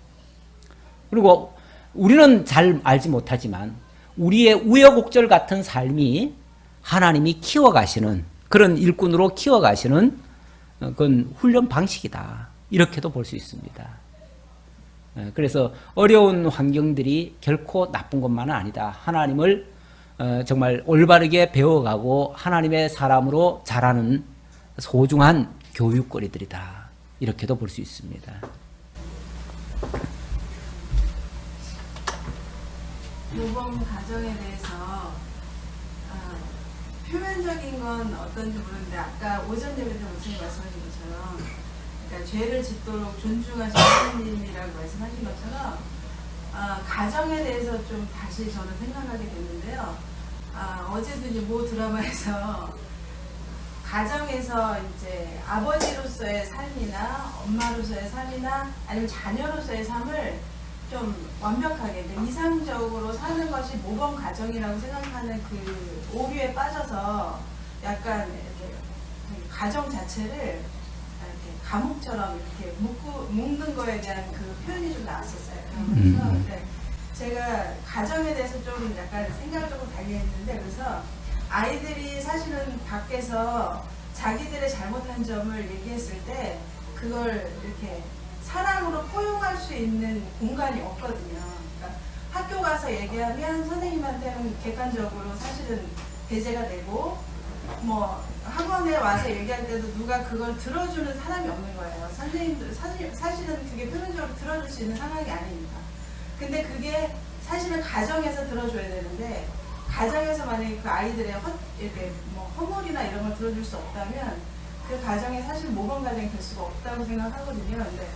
그리고 우리는 잘 알지 못하지만 우리의 우여곡절 같은 삶이 하나님이 키워가시는 그런 일꾼으로 키워가시는 그건 훈련 방식이다. 이렇게도 볼 수 있습니다. 그래서 어려운 환경들이 결코 나쁜 것만은 아니다. 하나님을 정말 올바르게 배워가고 하나님의 사람으로 자라는 소중한 교육거리들이다. 이렇게도 볼 수 있습니다. 모범 가정에 대해서 표면적인 건 어떤지 모르는데 아까 오전 예배 때 목사님 말씀하신 것처럼 그러니까 죄를 짓도록 존중하신 하나님이라고 말씀하신 것처럼 가정에 대해서 좀 다시 저는 생각하게 됐는데요. 어제도 이제 모 드라마에서 가정에서 이제 아버지로서의 삶이나 엄마로서의 삶이나 아니면 자녀로서의 삶을 좀 완벽하게 이상적으로 사는 것이 모범 가정이라고 생각하는 그 오류에 빠져서 약간 이렇게 가정 자체를 이렇게 감옥처럼 이렇게 묶는 거에 대한 그 표현이 좀 나왔었어요. 그래서 제가 가정에 대해서 좀 약간 생각을 조금 달리 했는데 그래서 아이들이 사실은 밖에서 자기들의 잘못한 점을 얘기했을 때 그걸 이렇게 사랑으로 포용할 수 있는 공간이 없거든요. 그러니까 학교 가서 얘기하면 선생님한테는 객관적으로 사실은 배제가 되고 뭐 학원에 와서 얘기할 때도 누가 그걸 들어주는 사람이 없는 거예요. 선생님들 사실은 그게 표면적으로 들어줄 수 있는 상황이 아닙니다. 근데 그게 사실은 가정에서 들어줘야 되는데 가정에서 만약에 그 아이들의 이렇게 뭐 허물이나 이런 걸 들어줄 수 없다면 그 가정이 사실 모범 가정이 될 수가 없다고 생각하거든요. 근데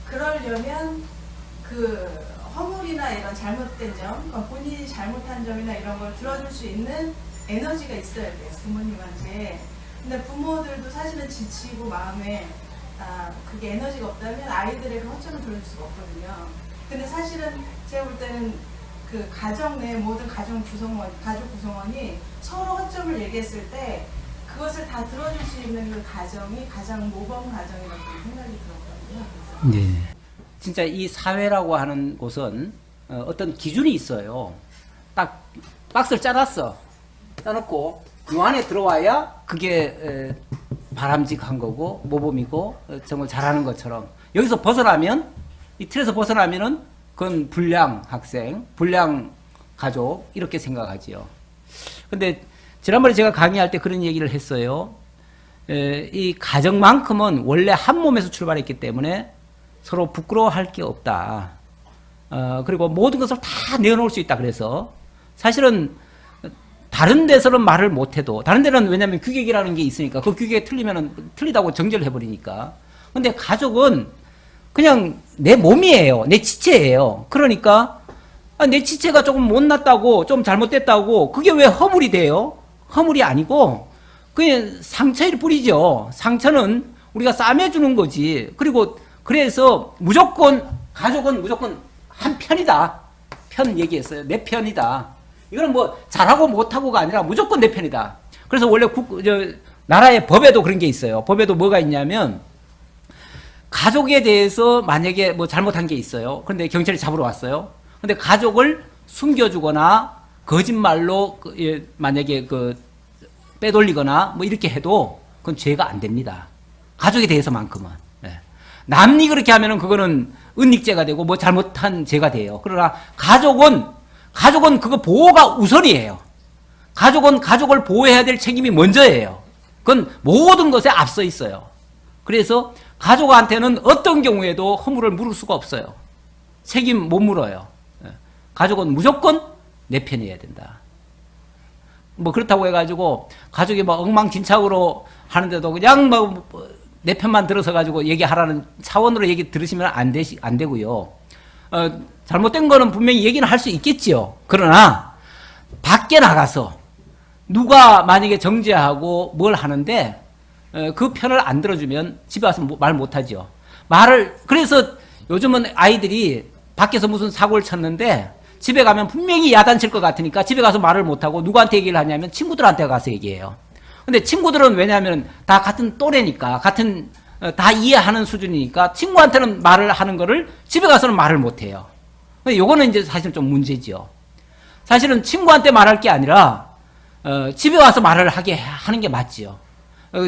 그러려면 그 허물이나 이런 잘못된 점, 그러니까 본인이 잘못한 점이나 이런 걸 들어줄 수 있는 에너지가 있어야 돼요, 부모님한테. 근데 부모들도 사실은 지치고 마음에 그게 에너지가 없다면 아이들의 그 허점을 들어줄 수가 없거든요. 근데 사실은 제가 볼 때는 그 가정 내 모든 가족 구성원이 서로 허점을 얘기했을 때 그것을 다 들어줄 수 있는 그 가정이 가장 모범 가정이라고 생각이 들었거든요. 네. 진짜 이 사회라고 하는 곳은 어떤 기준이 있어요. 딱 박스를 짜놨어. 짜놓고 이 안에 들어와야 그게 바람직한 거고 모범이고 정말 잘하는 것처럼 여기서 벗어나면 이 틀에서 벗어나면은 그건 불량 학생, 불량 가족 이렇게 생각하지요. 근데 지난번에 제가 강의할 때 그런 얘기를 했어요. 이 가정만큼은 원래 한 몸에서 출발했기 때문에 서로 부끄러워할 게 없다. 그리고 모든 것을 다 내어놓을 수 있다. 그래서 사실은 다른 데서는 말을 못해도 다른 데는 왜냐하면 규격이라는 게 있으니까 그 규격이 틀리면은 틀리다고 정죄를 해버리니까. 근데 가족은 그냥 내 몸이에요. 내 지체예요. 그러니까 내 지체가 조금 못났다고 좀 잘못됐다고 그게 왜 허물이 돼요? 허물이 아니고 그게 상처일 뿐이죠. 상처는 우리가 싸매주는 거지. 그리고 그래서 무조건 가족은 무조건 한 편이다. 편 얘기했어요. 내 편이다. 이거는 뭐 잘하고 못하고가 아니라 무조건 내 편이다. 그래서 원래 나라의 법에도 그런 게 있어요. 법에도 뭐가 있냐면 가족에 대해서 만약에 뭐 잘못한 게 있어요. 그런데 경찰이 잡으러 왔어요. 근데 가족을 숨겨주거나 거짓말로 만약에 빼돌리거나 뭐 이렇게 해도 그건 죄가 안 됩니다. 가족에 대해서만큼은. 네. 남이 그렇게 하면은 그거는 은닉죄가 되고 뭐 잘못한 죄가 돼요. 그러나 가족은 그거 보호가 우선이에요. 가족은 가족을 보호해야 될 책임이 먼저예요. 그건 모든 것에 앞서 있어요. 그래서 가족한테는 어떤 경우에도 허물을 물을 수가 없어요. 책임 못 물어요. 가족은 무조건 내 편이어야 된다. 뭐 그렇다고 해가지고 가족이 막 엉망진창으로 하는데도 그냥 막 내 편만 들어서 가지고 얘기하라는 차원으로 얘기 들으시면 안 되고요. 잘못된 거는 분명히 얘기는 할 수 있겠지요. 그러나 밖에 나가서 누가 만약에 정죄하고 뭘 하는데 그 편을 안 들어주면 집에 와서 말 못하죠. 그래서 요즘은 아이들이 밖에서 무슨 사고를 쳤는데 집에 가면 분명히 야단칠 것 같으니까 집에 가서 말을 못하고 누구한테 얘기를 하냐면 친구들한테 가서 얘기해요. 근데 친구들은 왜냐하면 다 같은 또래니까 다 이해하는 수준이니까 친구한테는 말을 하는 거를 집에 가서는 말을 못해요. 요거는 이제 사실 좀 문제지요. 사실은 친구한테 말할 게 아니라 집에 와서 말을 하는 게 맞지요.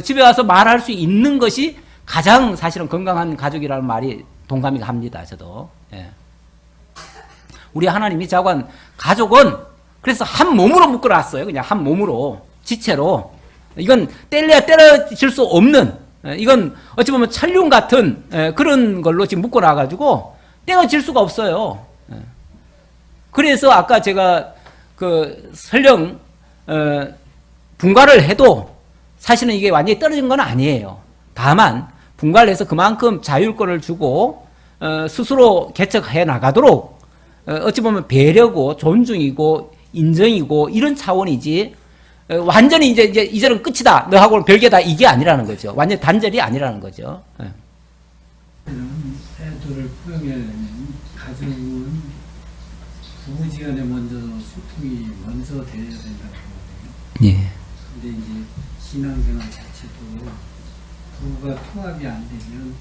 집에 와서 말할 수 있는 것이 가장 사실은 건강한 가족이라는 말이 동감이 갑니다. 저도. 예. 우리 하나님이 자관 가족은 그래서 한 몸으로 묶어놨어요. 그냥 한 몸으로 지체로. 이건 떼려야 때려질 수 없는, 이건 어찌 보면 천륜 같은 그런 걸로 지금 묶어놔가지고 떼어질 수가 없어요. 그래서 아까 제가 설령 분가를 해도 사실은 이게 완전히 떨어진 건 아니에요. 다만 분가를 해서 그만큼 자율권을 주고 스스로 개척해 나가도록 어찌 보면 배려고 존중이고 인정이고 이런 차원이지 완전히 이제는 끝이다. 너하고는 별개다. 이게 아니라는 거죠. 완전히 단절이 아니라는 거죠. 애들을 포용하려면 가정은 부부지간에 먼저 소통이 먼저 돼야 된다고 하거든요. 예. 근데 이제 신앙생활 자체도 부부가 통합이 안 되면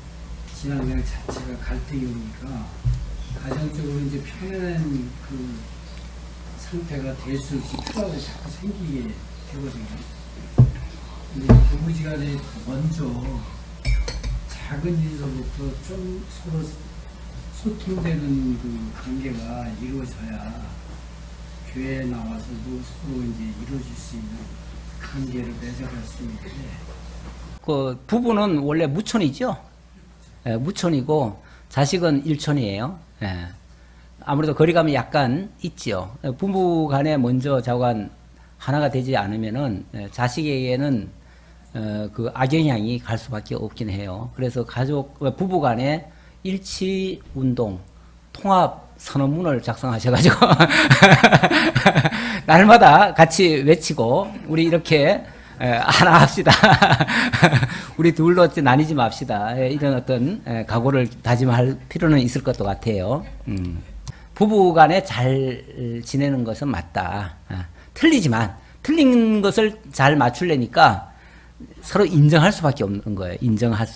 신앙생활 자체가 갈등이 오니까 가정적으로 이제 편안한 그 상태가 될수록 필요하고 자꾸 생기게 되거든요. 근데 부부지간에 먼저 작은 일서부터 좀 서로 소통되는 그 관계가 이루어져야 교회에 나와서도 서로 이제 이루어질 수 있는 관계를 맺어갈 수 있는데 그 부부는 원래 무촌이죠. 예, 무촌이고 자식은 일촌이에요. 예. 아무래도 거리감이 약간 있지요. 부부 간에 먼저 자관 하나가 되지 않으면은 자식에게는 그 악영향이 갈 수밖에 없긴 해요. 그래서 부부 간에 일치 운동, 통합 선언문을 작성하셔가지고 날마다 같이 외치고 우리 이렇게 하나 합시다. 우리 둘로 나뉘지 맙시다. 이런 어떤 각오를 다짐할 필요는 있을 것도 같아요. 부부 간에 잘 지내는 것은 맞다. 틀리지만 틀린 것을 잘 맞추려니까 서로 인정할 수밖에 없는 거예요.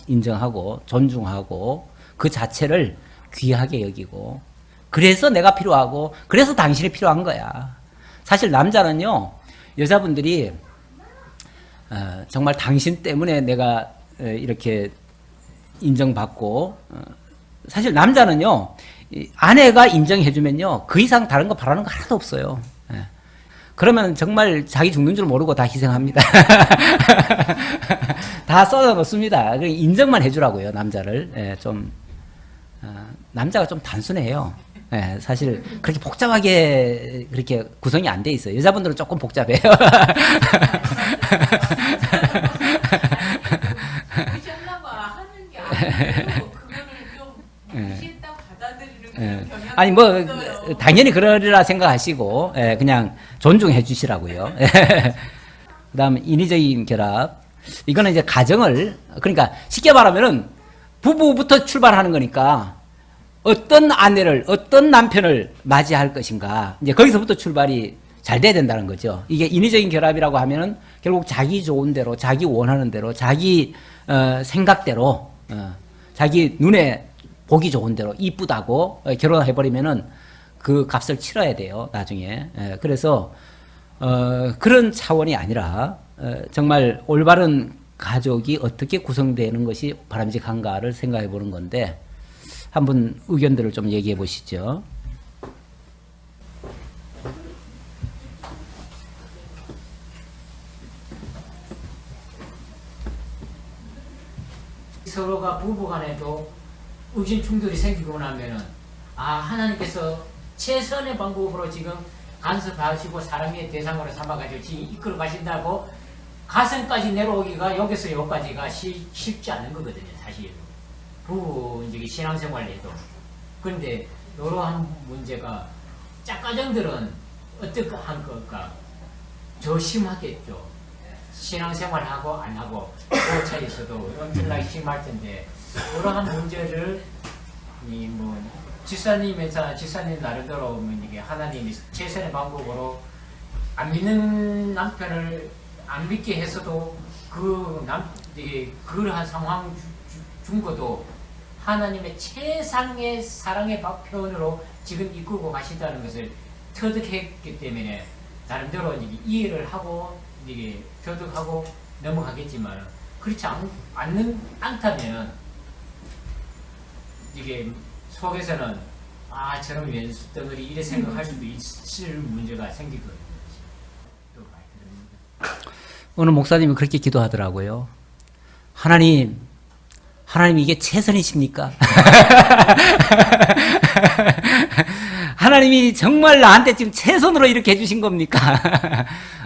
인정하고 존중하고 그 자체를 귀하게 여기고 그래서 내가 필요하고 그래서 당신이 필요한 거야. 사실 남자는요. 여자분들이 정말 당신 때문에 내가 이렇게 인정받고 사실 남자는요. 아내가 인정해주면요. 그 이상 다른 거 바라는 거 하나도 없어요. 그러면 정말 자기 죽는 줄 모르고 다 희생합니다. 다 쏟아 놓습니다. 인정만 해주라고요. 남자를. 남자가 좀 단순해요. 사실 그렇게 복잡하게 그렇게 구성이 안 돼 있어요. 여자분들은 조금 복잡해요. 무시하려고 하는 게 아니고 그거를 좀 무시했다고 받아들이는 그런 경향이 아니 뭐 있어요. 당연히 그러리라 생각하시고 그냥 존중해 주시라고요. 그다음 인위적인 결합. 이거는 이제 가정을 그러니까 쉽게 말하면은 부부부터 출발하는 거니까 어떤 아내를 어떤 남편을 맞이할 것인가 이제 거기서부터 출발이 잘 돼야 된다는 거죠. 이게 인위적인 결합이라고 하면은 결국 자기 좋은 대로 자기 원하는 대로 자기 생각대로 자기 눈에 보기 좋은 대로 이쁘다고 결혼해버리면은 그 값을 치러야 돼요. 나중에. 그래서 그런 차원이 아니라 정말 올바른 가족이 어떻게 구성되는 것이 바람직한가를 생각해 보는 건데 한번 의견들을 좀 얘기해 보시죠. 서로가 부부간에도 의견 충돌이 생기고 나면은 하나님께서 최선의 방법으로 지금 간섭하시고 사람의 대상으로 삼아가지고 지금 이끌어 가신다고 가슴까지 내려오기가 여기서 여기까지가 쉽지 않은 거거든요. 사실 부부 이제 신앙생활에도. 그런데 이러한 문제가 짝가정들은 어떻게 한 걸까? 조심하겠죠. 신앙생활하고 안 하고 그 차이에서도 엄청나게 심할 텐데 그러한 문제를 뭐 지사님 나름대로 이게 하나님이 최선의 방법으로 안 믿는 남편을 안 믿게 해서도 그러한 상황 준 것도 하나님의 최상의 사랑의 표현으로 지금 이끌고 가신다는 것을 터득했기 때문에 나름대로 이제 이해를 하고 이게 터득하고 넘어가겠지만 그렇지 않다면은 이게 속에서는 저런 왼수덩어리 이래 생각할 수도 있을 문제가 생기거든요. 또 많이 들립니다. 어느 목사님이 그렇게 기도하더라고요. 하나님 이게 최선이십니까? 하나님이 정말 나한테 지금 최선으로 이렇게 해주신 겁니까?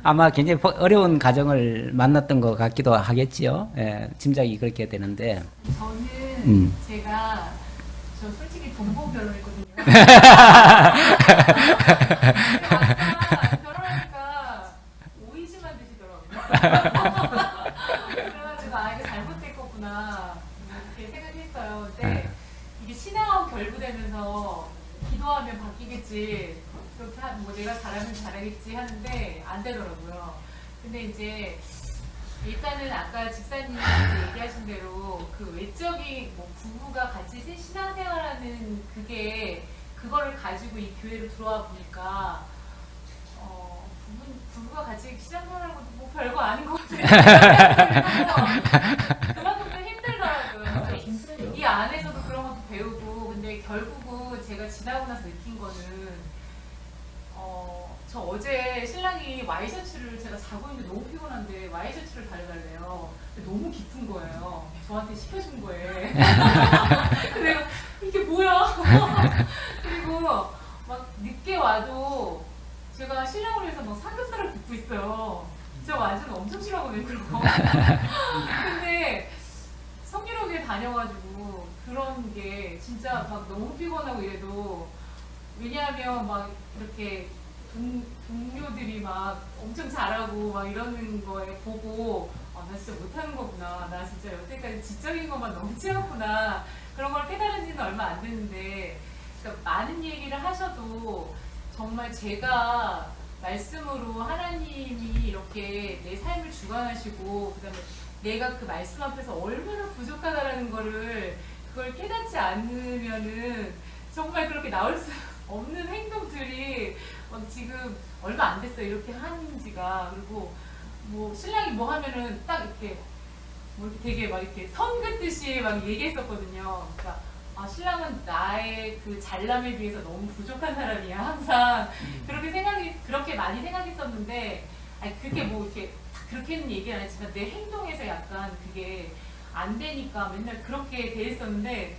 아마 굉장히 어려운 가정을 만났던 것 같기도 하겠지요. 예, 짐작이 그렇게 되는데. 저는 제가 저 솔직히 돈 보고 결혼했거든요. 결혼하니까 오이지만 드시더라고요. 그래가지고 이거 잘못된 거구나 이렇게 생각했어요. 근데 이게 신앙하고 결부되면서 기도하면 바뀌겠지. 그렇게 뭐 내가 잘하면 잘하겠지 하는데 안 되더라고요. 근데 이제 일단은 아까 집사님이 얘기하신 대로 그 외적인 뭐 부부가 같이 신앙생활하는 그거를 가지고 이 교회로 들어와 보니까 부부가 같이 신앙생활하는 것도 뭐 별거 아닌 것 같아요. 그만큼 또 힘들더라고요. 이 안에서도 그런 것도 배우고 근데 결국은 제가 지나고 나서 느낀 거는 저 어제 신랑이 와이셔츠를 제가 자고 있는데 너무 피곤한데 와이셔츠를 달래달래요. 너무 깊은 거예요. 저한테 시켜준 거예요. 그래서 이게 뭐야? 그리고 막 늦게 와도 제가 신랑을 위해서 막 삼겹살을 굽고 있어요. 저 완전 엄청 싫어하거든요 그런 거. 근데 성기록에 다녀가지고 그런 게 진짜 막 너무 피곤하고 이래도 왜냐하면 막 이렇게 동료들이 막 엄청 잘하고 막 이러는 거에 보고 나 진짜 못하는 거구나. 나 진짜 여태까지 지적인 것만 너무 채웠구나. 그런 걸 깨달은 지는 얼마 안 됐는데 그러니까 많은 얘기를 하셔도 정말 제가 말씀으로 하나님이 이렇게 내 삶을 주관하시고 그 다음에 내가 그 말씀 앞에서 얼마나 부족하다라는 그걸 깨닫지 않으면은 정말 그렇게 나올 수 없는 행동들이 지금 얼마 안 됐어요. 이렇게 하는 지가. 그리고 뭐 신랑이 뭐 하면은 딱 이렇게 뭐 이렇게 되게 막 이렇게 선 긋듯이 막 얘기했었거든요. 그러니까 신랑은 나의 그 잘남에 비해서 너무 부족한 사람이야. 항상 그렇게 많이 생각했었는데 그게 뭐 이렇게 그렇게는 얘기 안 했지만 내 행동에서 약간 그게 안 되니까 맨날 그렇게 돼 있었는데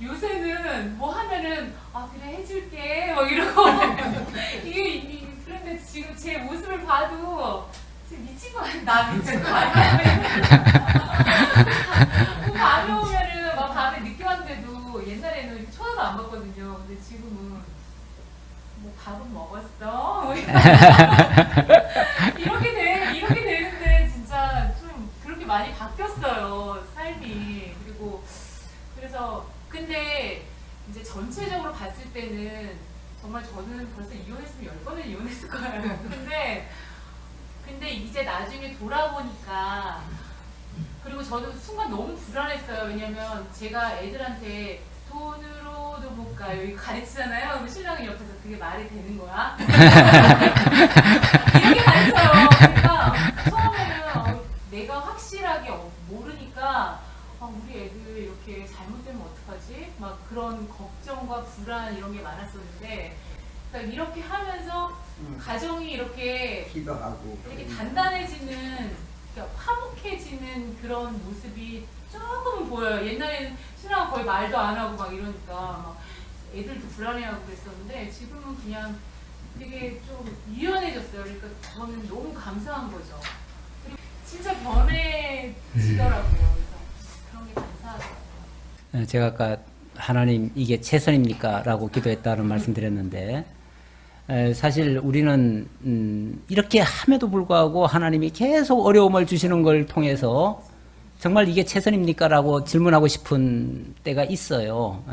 요새는 뭐 하면은 그래 해줄게 막 이러고 그런데 지금 제 모습을 봐도 지금 미친 거 아니야? 나 미친 거 아니야? 밤에 오면은 막 밤에 늦게 왔는데도 옛날에는 이렇게 쳐다도 안 봤거든요. 근데 지금은 뭐 밥은 먹었어? 뭐 이렇게 되는데 진짜 좀 그렇게 많이 바뀌었어요 삶이. 그래서 근데 이제 전체적으로 봤을 때는 정말 저는 벌써 이혼했으면 10번을 이혼했을 거예요. 근데 이제 나중에 돌아보니까 그리고 저는 순간 너무 불안했어요. 왜냐면 제가 애들한테 돈으로도 못 가요. 이거 가르치잖아요. 그럼 신랑이 옆에서 그게 말이 되는 거야? 이렇게 가르쳐요. 그러니까 처음에는 내가 확실하게 모르니까 우리 애들 이렇게 잘못되면 어떡하지? 막 그런 걱정과 불안 이런 게 많았었는데 그러니까 이렇게 하면서 가정이 이렇게 기도하고 이렇게 단단해지는 그러니까 화목해지는 그런 모습이 조금은 보여요. 옛날에는 신랑은 거의 말도 안 하고 막 이러니까 막 애들도 불안해하고 그랬었는데 지금은 그냥 되게 좀 유연해졌어요. 그러니까 저는 너무 감사한 거죠. 그리고 진짜 변해지더라고요. 그래서 그런 게 감사하더라고요. 제가 아까 하나님 이게 최선입니까? 라고 기도했다는 말씀 드렸는데 사실 우리는 이렇게 함에도 불구하고 하나님이 계속 어려움을 주시는 걸 통해서 정말 이게 최선입니까? 라고 질문하고 싶은 때가 있어요.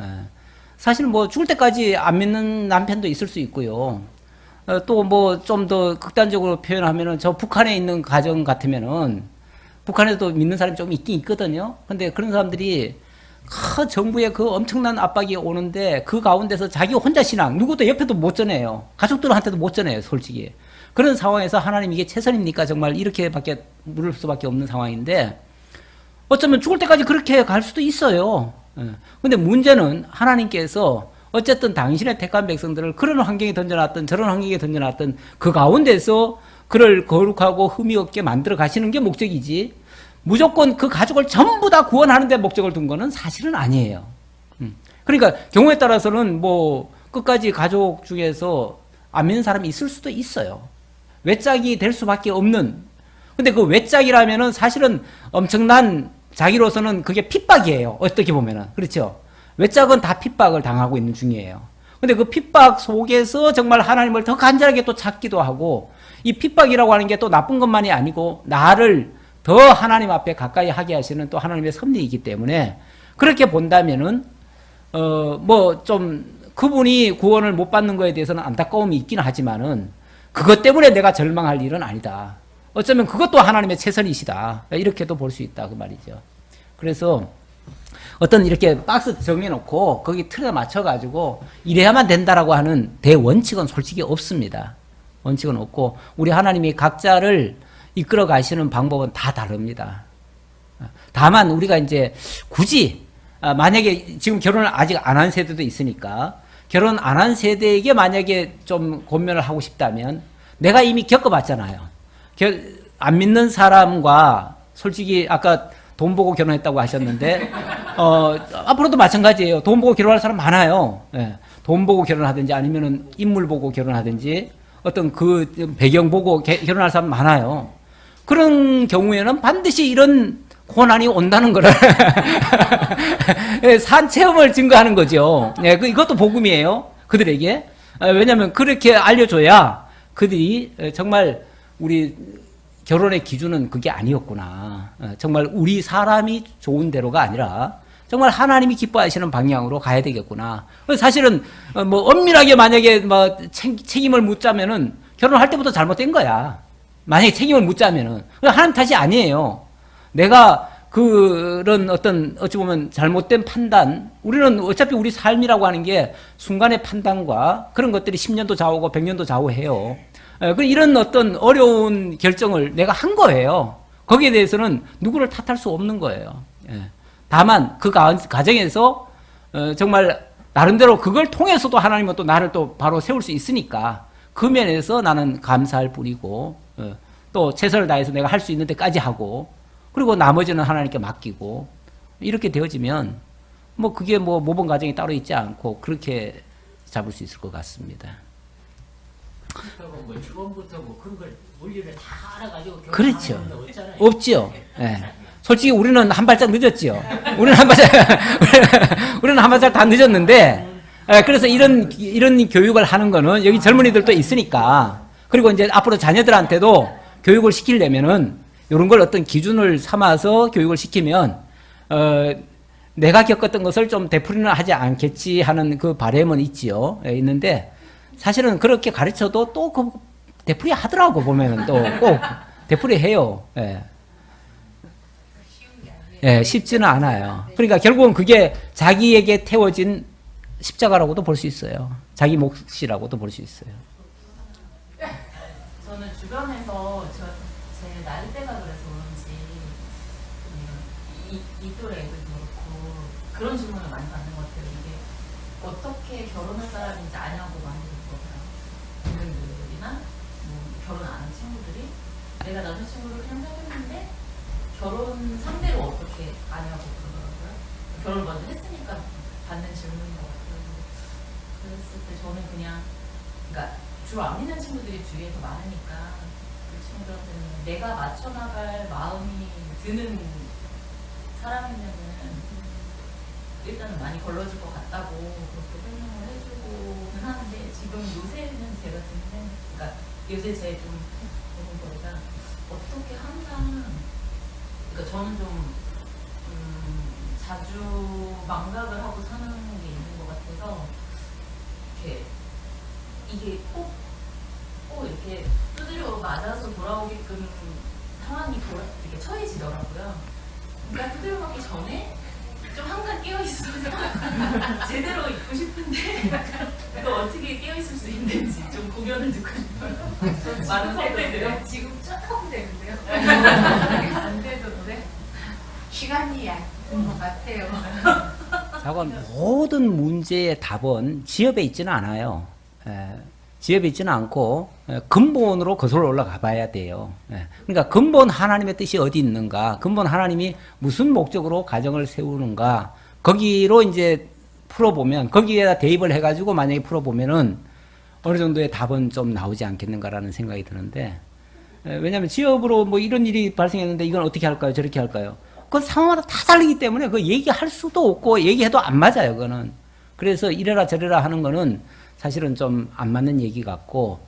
사실 뭐 죽을 때까지 안 믿는 남편도 있을 수 있고요. 또 뭐 좀 더 극단적으로 표현하면은 저 북한에 있는 가정 같으면은 북한에도 믿는 사람이 좀 있긴 있거든요. 근데 그런 사람들이 정부의 그 엄청난 압박이 오는데 그 가운데서 자기 혼자 신앙, 누구도 옆에도 못 전해요. 가족들한테도 못 전해요, 솔직히. 그런 상황에서 하나님 이게 최선입니까? 정말 이렇게밖에 물을 수밖에 없는 상황인데 어쩌면 죽을 때까지 그렇게 갈 수도 있어요. 근데 문제는 하나님께서 어쨌든 당신의 택한 백성들을 그런 환경에 던져놨던 저런 환경에 던져놨던 그 가운데서 그를 거룩하고 흠이 없게 만들어 가시는 게 목적이지 무조건 그 가족을 전부 다 구원하는 데 목적을 둔 거는 사실은 아니에요. 그러니까 경우에 따라서는 뭐 끝까지 가족 중에서 안 믿는 사람이 있을 수도 있어요. 외짝이 될 수밖에 없는. 근데 그 외짝이라면은 사실은 엄청난 자기로서는 그게 핍박이에요. 어떻게 보면은. 그렇죠? 외짝은 다 핍박을 당하고 있는 중이에요. 근데 그 핍박 속에서 정말 하나님을 더 간절하게 또 찾기도 하고 이 핍박이라고 하는 게 또 나쁜 것만이 아니고 나를 더 하나님 앞에 가까이 하게 하시는 또 하나님의 섭리이기 때문에 그렇게 본다면은 뭐 좀 그분이 구원을 못 받는 거에 대해서는 안타까움이 있긴 하지만은 그것 때문에 내가 절망할 일은 아니다. 어쩌면 그것도 하나님의 최선이시다. 이렇게도 볼 수 있다 그 말이죠. 그래서 어떤 이렇게 박스 정해놓고 거기 틀에 맞춰가지고 이래야만 된다라고 하는 대원칙은 솔직히 없습니다. 원칙은 없고 우리 하나님이 각자를 이끌어 가시는 방법은 다 다릅니다. 다만 우리가 이제 굳이 만약에 지금 결혼을 아직 안 한 세대도 있으니까 결혼 안 한 세대에게 만약에 좀 권면을 하고 싶다면 내가 이미 겪어봤잖아요. 안 믿는 사람과 솔직히 아까 돈 보고 결혼했다고 하셨는데 앞으로도 마찬가지예요. 돈 보고 결혼할 사람 많아요. 예. 돈 보고 결혼하든지 아니면은 인물 보고 결혼하든지 어떤 그 배경 보고 결혼할 사람 많아요. 그런 경우에는 반드시 이런 고난이 온다는 거를 산 체험을 증거하는 거죠. 예, 이것도 복음이에요. 그들에게. 왜냐하면 그렇게 알려줘야 그들이 정말 우리 결혼의 기준은 그게 아니었구나. 정말 우리 사람이 좋은 대로가 아니라 정말 하나님이 기뻐하시는 방향으로 가야 되겠구나. 사실은 뭐 엄밀하게 만약에 뭐 책임을 묻자면은 결혼할 때부터 잘못된 거야. 만약에 책임을 묻자면은 하나님 탓이 아니에요. 내가 그런 어떤 어찌 보면 잘못된 판단, 우리는 어차피 우리 삶이라고 하는 게 순간의 판단과 그런 것들이 10년도 좌우고 100년도 좌우해요. 이런 어떤 어려운 결정을 내가 한 거예요. 거기에 대해서는 누구를 탓할 수 없는 거예요. 다만 그 과정에서 정말 나름대로 그걸 통해서도 하나님은 또 나를 또 바로 세울 수 있으니까 그 면에서 나는 감사할 뿐이고 또 최선을 다해서 내가 할 수 있는 데까지 하고 그리고 나머지는 하나님께 맡기고 이렇게 되어지면 뭐 그게 뭐 모범 과정이 따로 있지 않고 그렇게 잡을 수 있을 것 같습니다. 뭐 처음부터 뭐 그런 걸 원리를 다 알아가지고 그렇죠. 없죠. 예. 솔직히 우리는 한 발짝 늦었죠. 우리는 한 발짝 다 늦었는데 그래서 이런 교육을 하는 거는 여기 젊은이들도 있으니까 그리고 이제 앞으로 자녀들한테도 교육을 시키려면은 이런 걸 어떤 기준을 삼아서 교육을 시키면 내가 겪었던 것을 좀 되풀이는 하지 않겠지 하는 그 바람은 있지요. 있는데 사실은 그렇게 가르쳐도 또 그 되풀이 하더라고 보면은 또 꼭 되풀이 해요. 예. 예, 쉽지는 않아요. 그러니까 결국은 그게 자기에게 태워진 십자가라고도 볼 수 있어요. 자기 몫이라고도 볼 수 있어요. 저는 주변에서 제 나이대가 그래서 그런지 이 또래 애들도 그렇고 그런 질문을 많이 받는 것 같아요. 이게 어떻게 결혼할 사람인지 아냐고 많이 듣거든요. 부모님들이나 뭐 결혼 안 한 친구들이 내가 남자친구를 그냥 사귀었는데 결혼 상대로 어떻게 아냐고 그러더라고요. 결혼 먼저 했으니까 받는 질문인 것 같아요. 그랬을 때 저는 그냥 그러니까 주로 안 믿는 친구들이 주위에 더 많으니까 그 친구들한테는 내가 맞춰나갈 마음이 드는 사람이면은 일단은 많이 걸러줄 것 같다고 그렇게 설명을 해주고 하는데 지금 요새는 제가 듣는 그러니까 요새 제 좀 보는 거가 어떻게 항상 그러니까 저는 좀 자주 망각을 하고 사는 게 있는 것 같아서 이게 꼭 이렇게 두드려 맞아서 돌아오게끔 상황이 이렇게 처해지더라고요. 그러니까 두드려 맞기 전에 좀 항상 깨어 있어서 제대로 있고 싶은데 이거 어떻게 깨어 있을 수 있는지 좀 구견을 듣고 싶어요. 많은 선배들은 지금 쫙 하면 되는데요. 안 돼도 그래? 시간이 얇은 것 같아요. 자관 모든 문제의 답은 지엽에 있지는 않아요. 지엽에 있지는 않고 근본으로 거슬러 올라가 봐야 돼요. 그러니까 근본 하나님의 뜻이 어디 있는가, 근본 하나님이 무슨 목적으로 가정을 세우는가, 거기로 이제 풀어보면, 거기에다 대입을 해가지고 만약에 풀어보면은 어느 정도의 답은 좀 나오지 않겠는가라는 생각이 드는데, 왜냐하면 지엽으로 뭐 이런 일이 발생했는데 이건 어떻게 할까요, 저렇게 할까요? 그건 상황마다 다 다르기 때문에 그 얘기할 수도 없고 얘기해도 안 맞아요, 그거는. 그래서 이래라 저래라 하는 거는 사실은 좀 안 맞는 얘기 같고,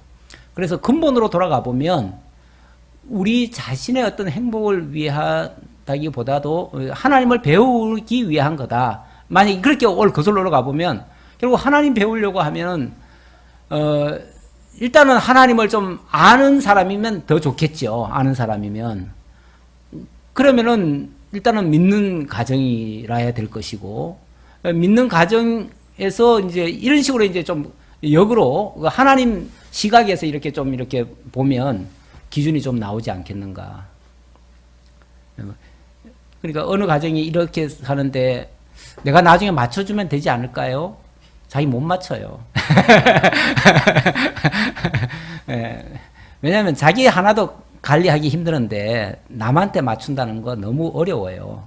그래서 근본으로 돌아가 보면 우리 자신의 어떤 행복을 위하다기보다도 하나님을 배우기 위한 거다. 만약에 그렇게 거슬러 올라가 보면 결국 하나님 배우려고 하면 일단은 하나님을 좀 아는 사람이면 더 좋겠죠. 아는 사람이면. 그러면은 일단은 믿는 가정이라야 될 것이고, 믿는 가정에서 이제 이런 식으로 이제 좀 역으로 하나님 시각에서 이렇게 좀 이렇게 보면 기준이 좀 나오지 않겠는가. 그러니까 어느 가정이 이렇게 사는데 내가 나중에 맞춰주면 되지 않을까요? 자기 못 맞춰요. 왜냐하면 자기 하나도 관리하기 힘드는데 남한테 맞춘다는 거 너무 어려워요.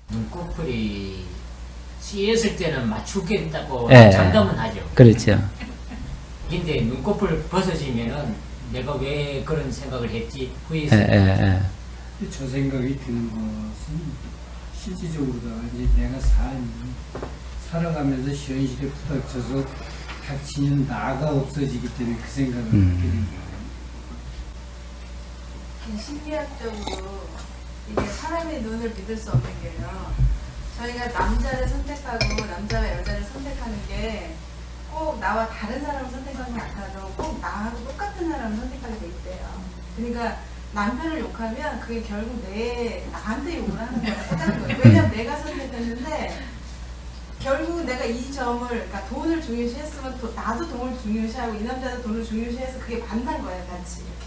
눈꺼풀이 씌었을 때는 맞추겠다고 예. 장담은 하죠. 그렇죠. 근데 눈꺼풀 벗어지면은 내가 왜 그런 생각을 했지 후회해서 저 생각이 드는 것은 실질적으로다가 이제 내가 살아가면서 현실에 부닥쳐서 닥치는 나가 없어지기 때문에 그 생각을 하게 된 거예요. 심리학적으로 이게 사람의 눈을 믿을 수 없는 게요. 저희가 남자를 선택하고 남자가 여자를 선택하는 게 꼭 나와 다른 사람을 선택하는 게 아니라도 꼭 나하고 똑같은 사람을 선택하게 돼 있대요. 그러니까 남편을 욕하면 그게 결국 나한테 욕을 하는 거야. 하는 거예요. 왜냐면 내가 선택했는데 결국 내가 이 점을, 그러니까 돈을 중요시했으면 나도 돈을 중요시하고 이 남자도 돈을 중요시해서 그게 만난 거예요, 같이 이렇게.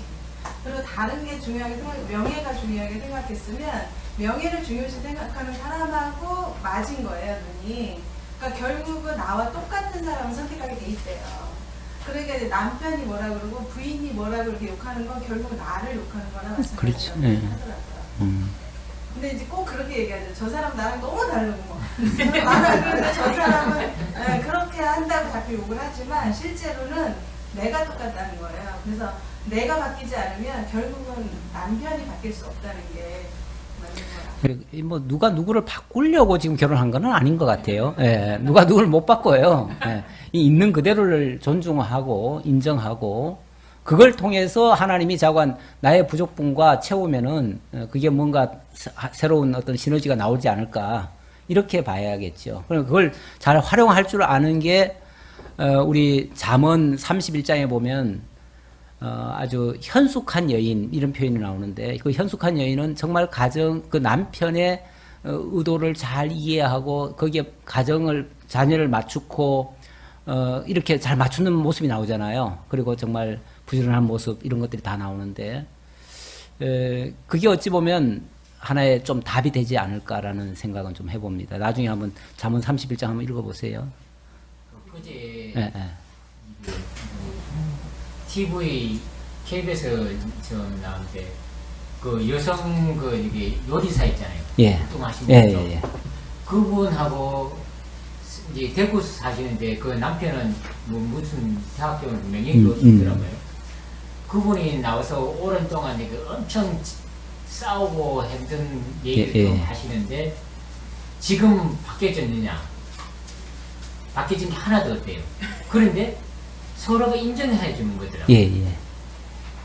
그리고 다른 게 중요하게 명예가 중요하게 생각했으면 명예를 중요시 생각하는 사람하고 맞은 거예요, 눈이. 그러니까 결국은 나와 똑같은 사람을 선택하게 돼 있대요. 그러니까 이제 남편이 뭐라 그러고 부인이 뭐라 그렇게 욕하는 건 결국 나를 욕하는 거나 마찬가지라고 그렇죠. 하더라고요. 근데 이제 꼭 그렇게 얘기하죠. 저 사람 나랑 너무 다르고 뭐. 나는 그래서 저 사람은 그렇게 한다고 자꾸 욕을 하지만 실제로는 내가 똑같다는 거예요. 그래서 내가 바뀌지 않으면 결국은 남편이 바뀔 수 없다는 게 맞는 거라. 뭐 누가 누구를 바꾸려고 지금 결혼한 건 아닌 것 같아요. 누가 누구를 못 바꿔요. 이 있는 그대로를 존중하고 인정하고 그걸 통해서 하나님이 자관 나의 부족분과 채우면은 그게 뭔가 새로운 어떤 시너지가 나오지 않을까 이렇게 봐야겠죠. 그럼 그걸 잘 활용할 줄 아는 게 우리 잠언 31장에 보면 아주 현숙한 여인 이런 표현이 나오는데 그 현숙한 여인은 정말 가정 그 남편의 의도를 잘 이해하고 거기에 가정을 자녀를 맞추고 이렇게 잘 맞추는 모습이 나오잖아요. 그리고 정말 부지런한 모습 이런 것들이 다 나오는데 그게 어찌 보면 하나의 좀 답이 되지 않을까라는 생각은 좀 해봅니다. 나중에 한번 잠언 31장 한번 읽어보세요. 그제 예. TV KBS 저 나오는데 그 여성 그 이게 요리사 있잖아요. 예. 활동하시는 분. 예. 그분하고 이제 대구 사시는데 그 남편은 뭐 무슨 대학교 명예 교수더라고요. 그분이 나와서 오랜 동안 그 엄청 싸우고 했던 얘기를 좀 하시는데 지금 바뀌어졌느냐? 바뀌어진 게 하나도 없대요. 그런데 서로가 인정해 주는 거더라고요. 예, 예.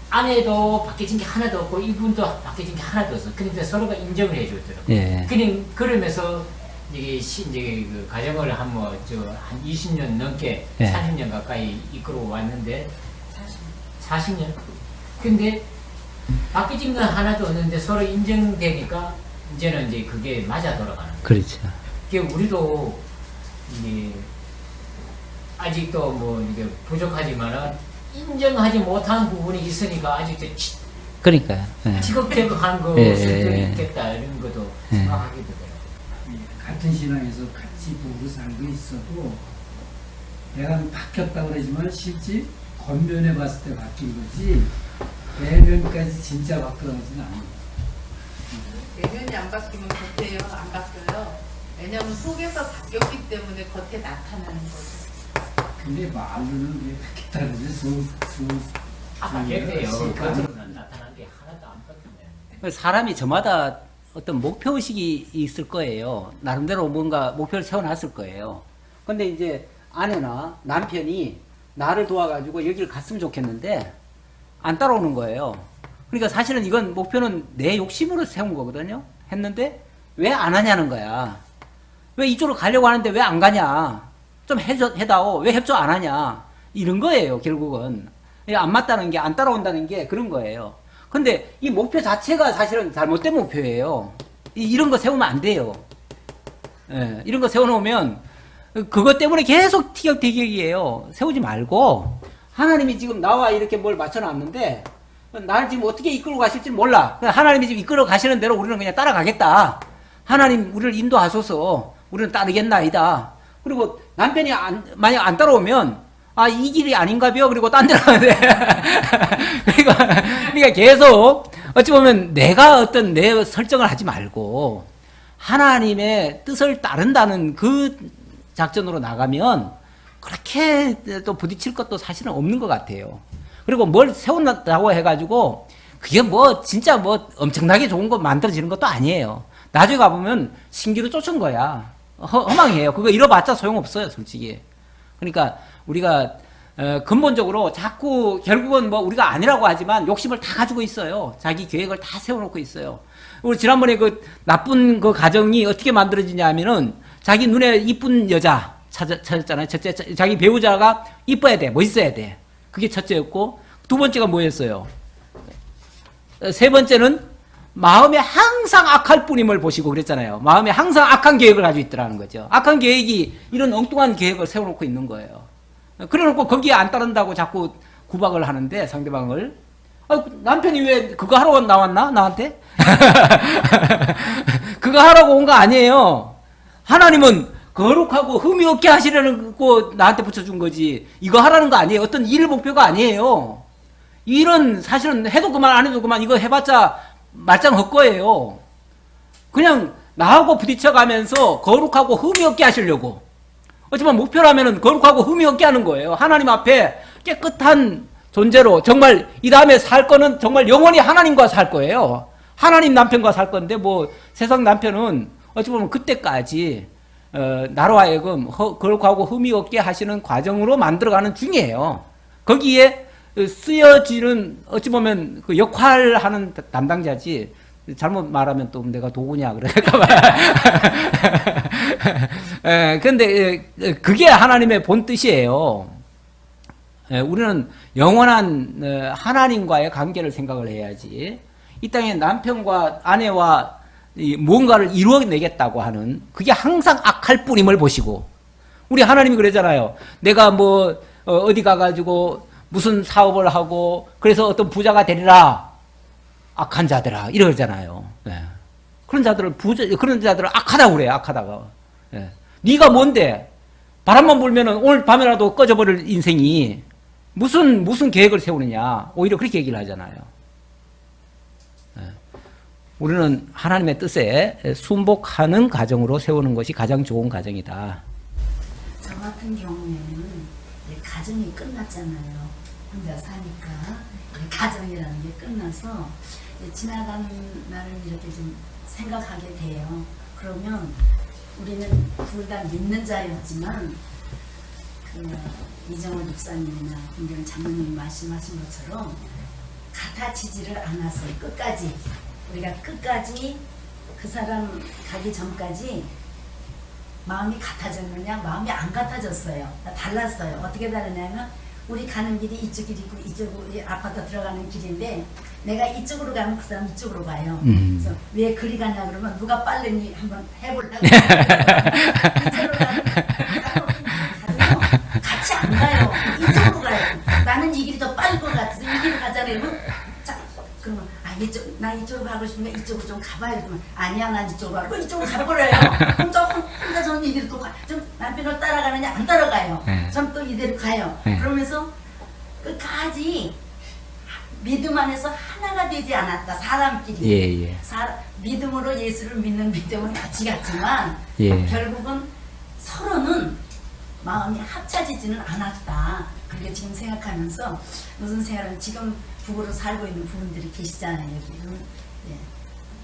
아내도 바뀌어진 게 하나도 없고 이분도 바뀌어진 게 하나도 없어. 그런데 서로가 인정을 해주더라고요. 예. 그냥 그러면서 이게 이제 그 가정을 한 20년 넘게 예. 40년 가까이 이끌어 왔는데 40년. 근데 바뀌어진 건 하나도 없는데 서로 인정되니까 이제는 이제 그게 맞아 돌아가는 거예요. 그렇죠. 그 우리도 이게 아직도 뭐 이게 부족하지만은 인정하지 못한 부분이 있으니까 아직도 그러니까요. 예. 지극대극한 거 예, 수도 예, 있겠다 이런 것도 예. 생각하게 되더라고요. 같은 신앙에서 같이 보고 살고 있어도 내가 바뀌었다 그러지만 실제 겉면에 봤을 때 바뀐 거지 내면까지 진짜 바뀌어가지는 않아요. 내면이 안 바뀌면 겉에요 안 바뀌어요. 왜냐면 속에서 바뀌었기 때문에 겉에 나타나는 거죠. 근데 말로는 왜 바뀌었다는 게 바뀌었대요. 그 겉으로는 나타난 게 하나도 안 바뀌네. 사람이 저마다 어떤 목표의식이 있을 거예요. 나름대로 뭔가 목표를 세워놨을 거예요. 근데 이제 아내나 남편이 나를 도와가지고 여기를 갔으면 좋겠는데 안 따라오는 거예요. 그러니까 사실은 이건 목표는 내 욕심으로 세운 거거든요. 했는데 왜 안 하냐는 거야. 왜 이쪽으로 가려고 하는데 왜 안 가냐. 좀 해다오. 왜 협조 안 하냐. 이런 거예요, 결국은. 안 맞다는 게, 안 따라온다는 게 그런 거예요. 근데 이 목표 자체가 사실은 잘못된 목표예요. 이런 거 세우면 안 돼요. 예, 이런 거 세워놓으면 그것 때문에 계속 티격태격이에요. 세우지 말고 하나님이 지금 나와 이렇게 뭘 맞춰놨는데 나를 지금 어떻게 이끌고 가실지 몰라. 하나님이 지금 이끌어 가시는 대로 우리는 그냥 따라가겠다. 하나님 우리를 인도하소서. 우리는 따르겠나이다. 그리고 남편이 만약 안 따라오면 이 길이 아닌가벼. 그리고 딴 데로 가는데. 그러니까 계속 어찌 보면 내가 어떤 내 설정을 하지 말고 하나님의 뜻을 따른다는 그 작전으로 나가면 그렇게 또 부딪힐 것도 사실은 없는 것 같아요. 그리고 뭘 세운다고 해가지고 그게 뭐 진짜 뭐 엄청나게 좋은 거 만들어지는 것도 아니에요. 나중에 가보면 신기루 쫓은 거야. 허망해요. 그거 잃어봤자 소용없어요, 솔직히. 그러니까 우리가 근본적으로 자꾸 결국은 뭐 우리가 아니라고 하지만 욕심을 다 가지고 있어요. 자기 계획을 다 세워놓고 있어요. 우리 지난번에 그 나쁜 그 가정이 어떻게 만들어지냐 하면은 자기 눈에 이쁜 여자 찾았잖아요. 첫째, 자기 배우자가 이뻐야 돼. 멋있어야 돼. 그게 첫째였고, 두 번째가 뭐였어요? 세 번째는 마음에 항상 악할 뿐임을 보시고 그랬잖아요. 마음에 항상 악한 계획을 가지고 있더라는 거죠. 악한 계획이 이런 엉뚱한 계획을 세워놓고 있는 거예요. 그래놓고 거기에 안 따른다고 자꾸 구박을 하는데 상대방을 남편이 왜 그거 하러 나왔나? 나한테? 그거 하라고 온 거 아니에요. 하나님은 거룩하고 흠이 없게 하시려는 거 나한테 붙여준 거지. 이거 하라는 거 아니에요. 어떤 일 목표가 아니에요. 일은 사실은 해도 그만 안 해도 그만 이거 해봤자 말짱 헛거예요. 그냥 나하고 부딪혀가면서 거룩하고 흠이 없게 하시려고. 어쩌면 목표라면은 거룩하고 흠이 없게 하는 거예요. 하나님 앞에 깨끗한 존재로 정말 이 다음에 살 거는 정말 영원히 하나님과 살 거예요. 하나님 남편과 살 건데 뭐 세상 남편은 어찌 보면 그때까지 나로 하여금 거룩하고 흠이 없게 하시는 과정으로 만들어가는 중이에요. 거기에 쓰여지는 어찌 보면 그 역할하는 담당자지. 잘못 말하면 또 내가 도구냐 그럴까봐. 근데 그게 하나님의 본 뜻이에요. 우리는 영원한 하나님과의 관계를 생각을 해야지. 이 땅에 남편과 아내와 뭔가를 이루어내겠다고 하는 그게 항상 악할 뿐임을 보시고, 우리 하나님이 그러잖아요. 내가 뭐 어디 가가지고 무슨 사업을 하고 그래서 어떤 부자가 되리라. 악한 자들아 이러잖아요. 네. 그런 자들을 그런 자들을 악하다고 그래요. 악하다가. 네. 네가 뭔데? 바람만 불면은 오늘 밤에라도 꺼져버릴 인생이 무슨 계획을 세우느냐. 오히려 그렇게 얘기를 하잖아요. 네. 우리는 하나님의 뜻에 순복하는 가정으로 세우는 것이 가장 좋은 가정이다. 저 같은 경우에는 가정이 끝났잖아요. 혼자 사니까 가정이라는 게 끝나서 지나가는 날을 이렇게 좀 생각하게 돼요. 그러면 우리는 둘 다 믿는 자였지만 이정원 목사님이나 김경 장로님 말씀하신 것처럼 같아지지를 않았어요. 끝까지 우리가 끝까지 그 사람 가기 전까지 마음이 같아졌느냐? 마음이 안 같아졌어요. 달랐어요. 어떻게 다르냐면 우리 가는 길이 이쪽 길이고 이쪽으로 우리 아파트 들어가는 길인데 내가 이쪽으로 가면 그 사람 이쪽으로 가요. 그래서 왜 그리 가냐 그러면 누가 빠르니 한번 해보려고 이쪽으로 가면 같이 안 가요. 이쪽으로 가요. 나는 이 길이 더 빠를 것 같아서 이 길을 가자면 자, 그러면 나 이쪽으로 가고 싶으면 이쪽으로 좀 가봐요. 그러면 아니야 난 이쪽으로 가고 이쪽으로 가버려요. 그럼 혼자 저는 이대로 또 좀 남편을 따라가느냐 안 따라가요. 전 또 이대로 가요. 그러면서 끝까지 믿음 안에서 하나가 되지 않았다. 사람끼리. 믿음으로 예수를 믿는 믿음은 같이 갔지만 결국은 서로는 마음이 합쳐지지는 않았다. 그게 지금 생각하면서 무슨 생각은 지금 북으로 살고 있는 부분들이 계시잖아요. 여기.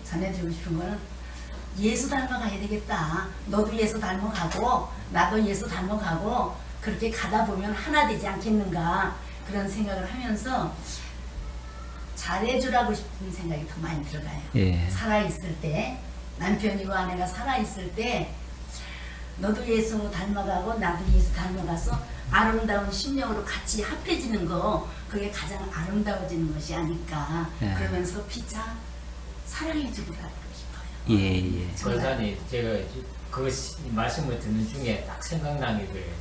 전해드리고 싶은 거는 예수 닮아가야 되겠다. 너도 예수 닮아가고 나도 예수 닮아가고 그렇게 가다 보면 하나 되지 않겠는가 그런 생각을 하면서 잘해주라고 싶은 생각이 더 많이 들어가요. 살아있을 때 남편이고 아내가 살아있을 때 너도 예수 닮아가고 나도 예수 닮아가서 아름다운 심령으로 같이 합해지는 거 그게 가장 아름다워지는 것이 아닐까 그러면서 피차 사랑해주고 가고 싶어요. 권사님 제가 그 말씀을 듣는 중에 딱 생각난 게 그래요.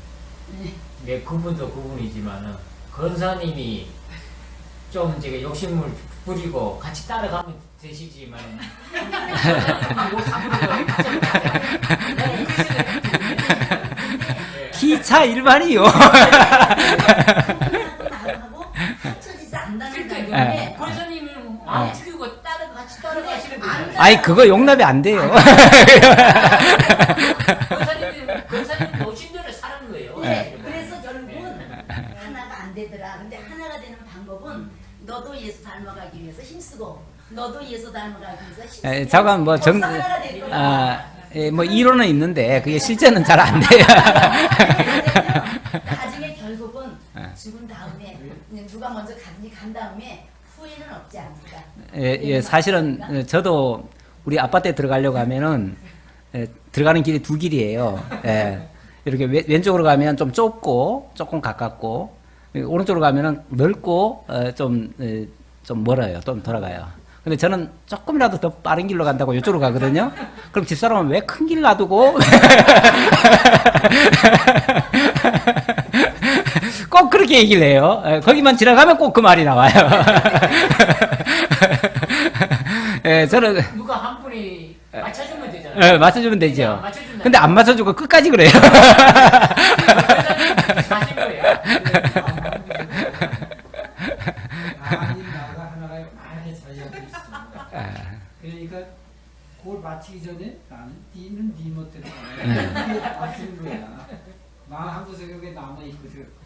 내 그분도 그분이지만은 권사님이 좀 제가 욕심을 부리고 같이 따라가면 되시지만 기차 일반이요. 합쳐지지 않는다는 거예요. 권사님은 안 죽이고 같이 따라가시는 거예요. 아니 그거 용납이 안 돼요. 권사님이 오신 대로 사는 거예요. 그래서 결국은 하나가 안 되더라. 근데 하나가 되는 방법은 너도 예수 닮아가기 위해서 힘쓰고 너도 예수 닮아가기 위해서 힘쓰고 잠깐 뭐 이론은 있는데 그게 실제는 잘 안 돼요. 나중에 결국은 죽은 다음에 누가 먼저 가든지 간 다음에 후회는 없지 않을까. 사실은 저도 우리 아파트에 들어가려고 하면은 들어가는 길이 두 길이에요. 이렇게 왼쪽으로 가면 좀 좁고 조금 가깝고 오른쪽으로 가면은 넓고 좀 멀어요. 좀 돌아가요. 근데 저는 조금이라도 더 빠른 길로 간다고 이쪽으로 가거든요. 그럼 집사람은 왜 큰 길 놔두고 꼭 그렇게 얘기를 해요. 거기만 지나가면 꼭 그 말이 나와요. 저는 누가 한 분이 맞춰주면 되잖아요. 맞춰주면 되죠. 맞춰준다. 근데 안 맞춰주고 끝까지 그래요. 사신 거예요. 아닌 나가 하나가 많이 자리하고 있습니다. 그러니까 그걸 마치기 전에 나는 니는 니 멋대로 가라. 이게 맞추는 거야. 나 한 곳에 여기 남아있거든.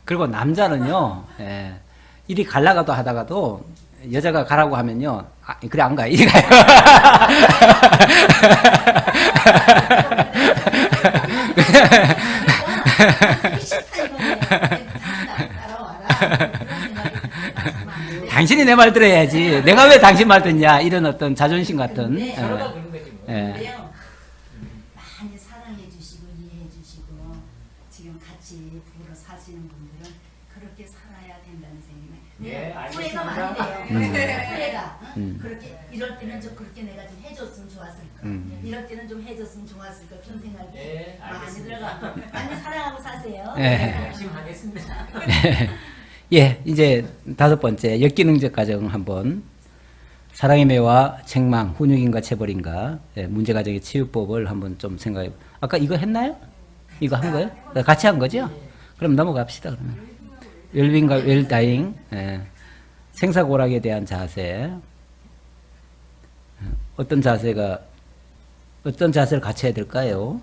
그리고 남자는요, 이리 갈라가도 하다가도 여자가 가라고 하면요, 그래 안 가, 이리 가요. 당신이 내 말 들어야지. 내가 왜 당신 말 듣냐. 이런 어떤 자존심 같은. 서로가 그런 거지 뭐. 근데요, 많이 사랑해 주시고 이해해 주시고 지금 같이 부부로 사시는 분들은 그렇게 살아야 된다는 생각이 후회가 많이 돼요. 후회가 그렇게 이럴 때는 좀 그렇게 내가 좀 해줬으면 좋았을까. 이럴 때는 좀 해줬으면 좋았을까 그런 생각이 많이 들어가. 많이 사랑하고 사세요. 열심히 하겠습니다. 이제 5번째 역기능적 가정 한번 사랑의 매와 책망, 훈육인가 체벌인가 문제가정의 치유법을 한번 좀 생각해. 아까 이거 했나요? 이거 한 거예요? 같이 한 거죠? 그럼 넘어갑시다. 그러면 웰빙과 웰다잉, 생사고락에 대한 자세. 어떤 자세를 같이 해야 될까요?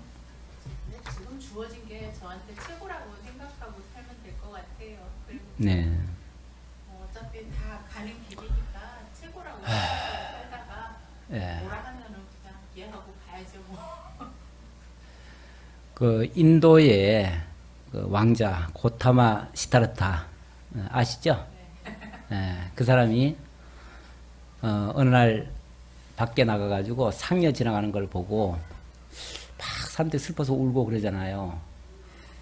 지금 주어진 게 저한테 최고라고 생각하고 살면 될 것 같아요. 그리고 네. 어차피 다 가는 길이니까 최고라고 생각하고 살다가 뭐라 하면은 그냥 이해하고 봐야죠 뭐. 그 인도의 그 왕자 고타마 시타르타 아시죠? 그 사람이 어느 날 밖에 나가가지고 상여 지나가는 걸 보고 막 사람들이 슬퍼서 울고 그러잖아요.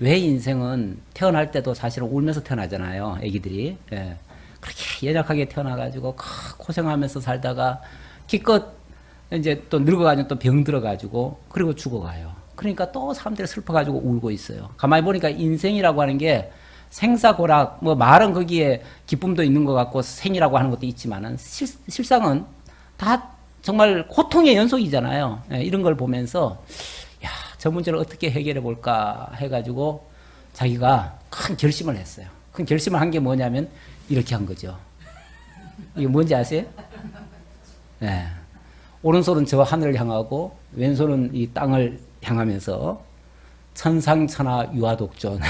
왜 인생은 태어날 때도 사실은 울면서 태어나잖아요. 애기들이. 그렇게 연약하게 태어나가지고 고생하면서 살다가 기껏 이제 또 늙어가지고 또 병 들어가지고 그리고 죽어가요. 그러니까 또 사람들이 슬퍼가지고 울고 있어요. 가만히 보니까 인생이라고 하는 게 생사고락, 뭐 말은 거기에 기쁨도 있는 것 같고 생이라고 하는 것도 있지만은 실상은 다 정말 고통의 연속이잖아요. 이런 걸 보면서 야, 저 문제를 어떻게 해결해 볼까 해가지고 자기가 큰 결심을 했어요. 큰 결심을 한 게 뭐냐면 이렇게 한 거죠. 이게 뭔지 아세요? 네. 오른손은 저 하늘을 향하고 왼손은 이 땅을 향하면서 천상천하 유아독존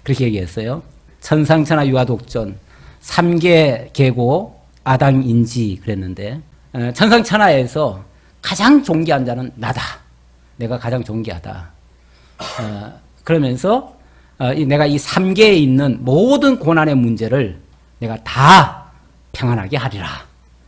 그렇게 얘기했어요. 천상천하 유아독존 3계 계고 아당인지 그랬는데 천상천하에서 가장 존귀한 자는 나다. 내가 가장 존귀하다. 그러면서 내가 이 3계에 있는 모든 고난의 문제를 내가 다 평안하게 하리라.